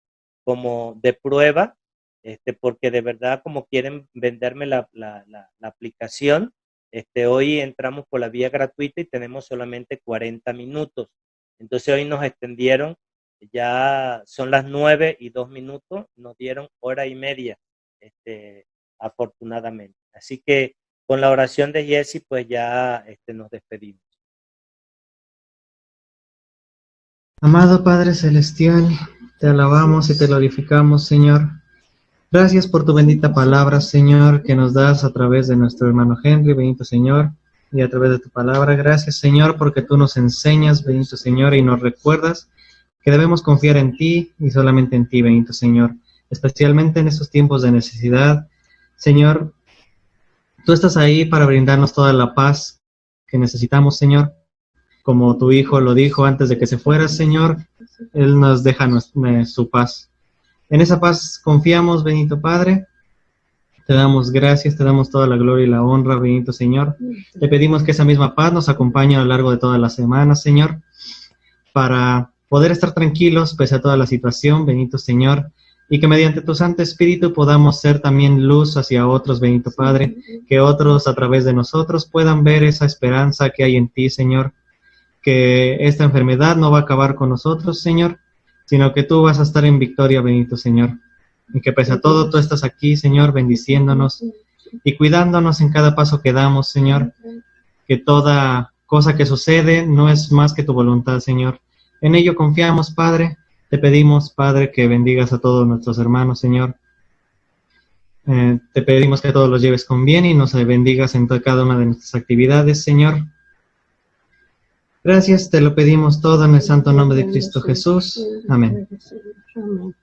como de prueba, porque de verdad, como quieren venderme la aplicación, hoy entramos por la vía gratuita y tenemos solamente 40 minutos. Entonces hoy nos extendieron, ya son las 9:02, nos dieron hora y media, afortunadamente. Así que con la oración de Jesse, pues ya nos despedimos. Amado Padre Celestial, Te alabamos y te glorificamos, Señor. Gracias por tu bendita palabra, Señor, que nos das a través de nuestro hermano Henry, bendito Señor, y a través de tu palabra. Gracias, Señor, porque tú nos enseñas, bendito Señor, y nos recuerdas que debemos confiar en ti y solamente en ti, bendito Señor, especialmente en estos tiempos de necesidad. Señor, tú estás ahí para brindarnos toda la paz que necesitamos, Señor. Como tu Hijo lo dijo antes de que se fuera, Señor, Él nos deja su paz. En esa paz confiamos, bendito Padre. Te damos gracias, te damos toda la gloria y la honra, bendito Señor. Te pedimos que esa misma paz nos acompañe a lo largo de toda la semana, Señor, para poder estar tranquilos pese a toda la situación, bendito Señor, y que mediante tu Santo Espíritu podamos ser también luz hacia otros, bendito Padre, que otros a través de nosotros puedan ver esa esperanza que hay en ti, Señor, que esta enfermedad no va a acabar con nosotros, Señor, sino que tú vas a estar en victoria, bendito Señor, y que pese a todo tú estás aquí, Señor, bendiciéndonos y cuidándonos en cada paso que damos, Señor, que toda cosa que sucede no es más que tu voluntad, Señor. En ello confiamos, Padre. Te pedimos, Padre, que bendigas a todos nuestros hermanos, Señor. Te pedimos que a todos los lleves con bien y nos bendigas en cada una de nuestras actividades, Señor. Gracias, te lo pedimos todo en el santo nombre de Cristo Jesús. Amén. Amén.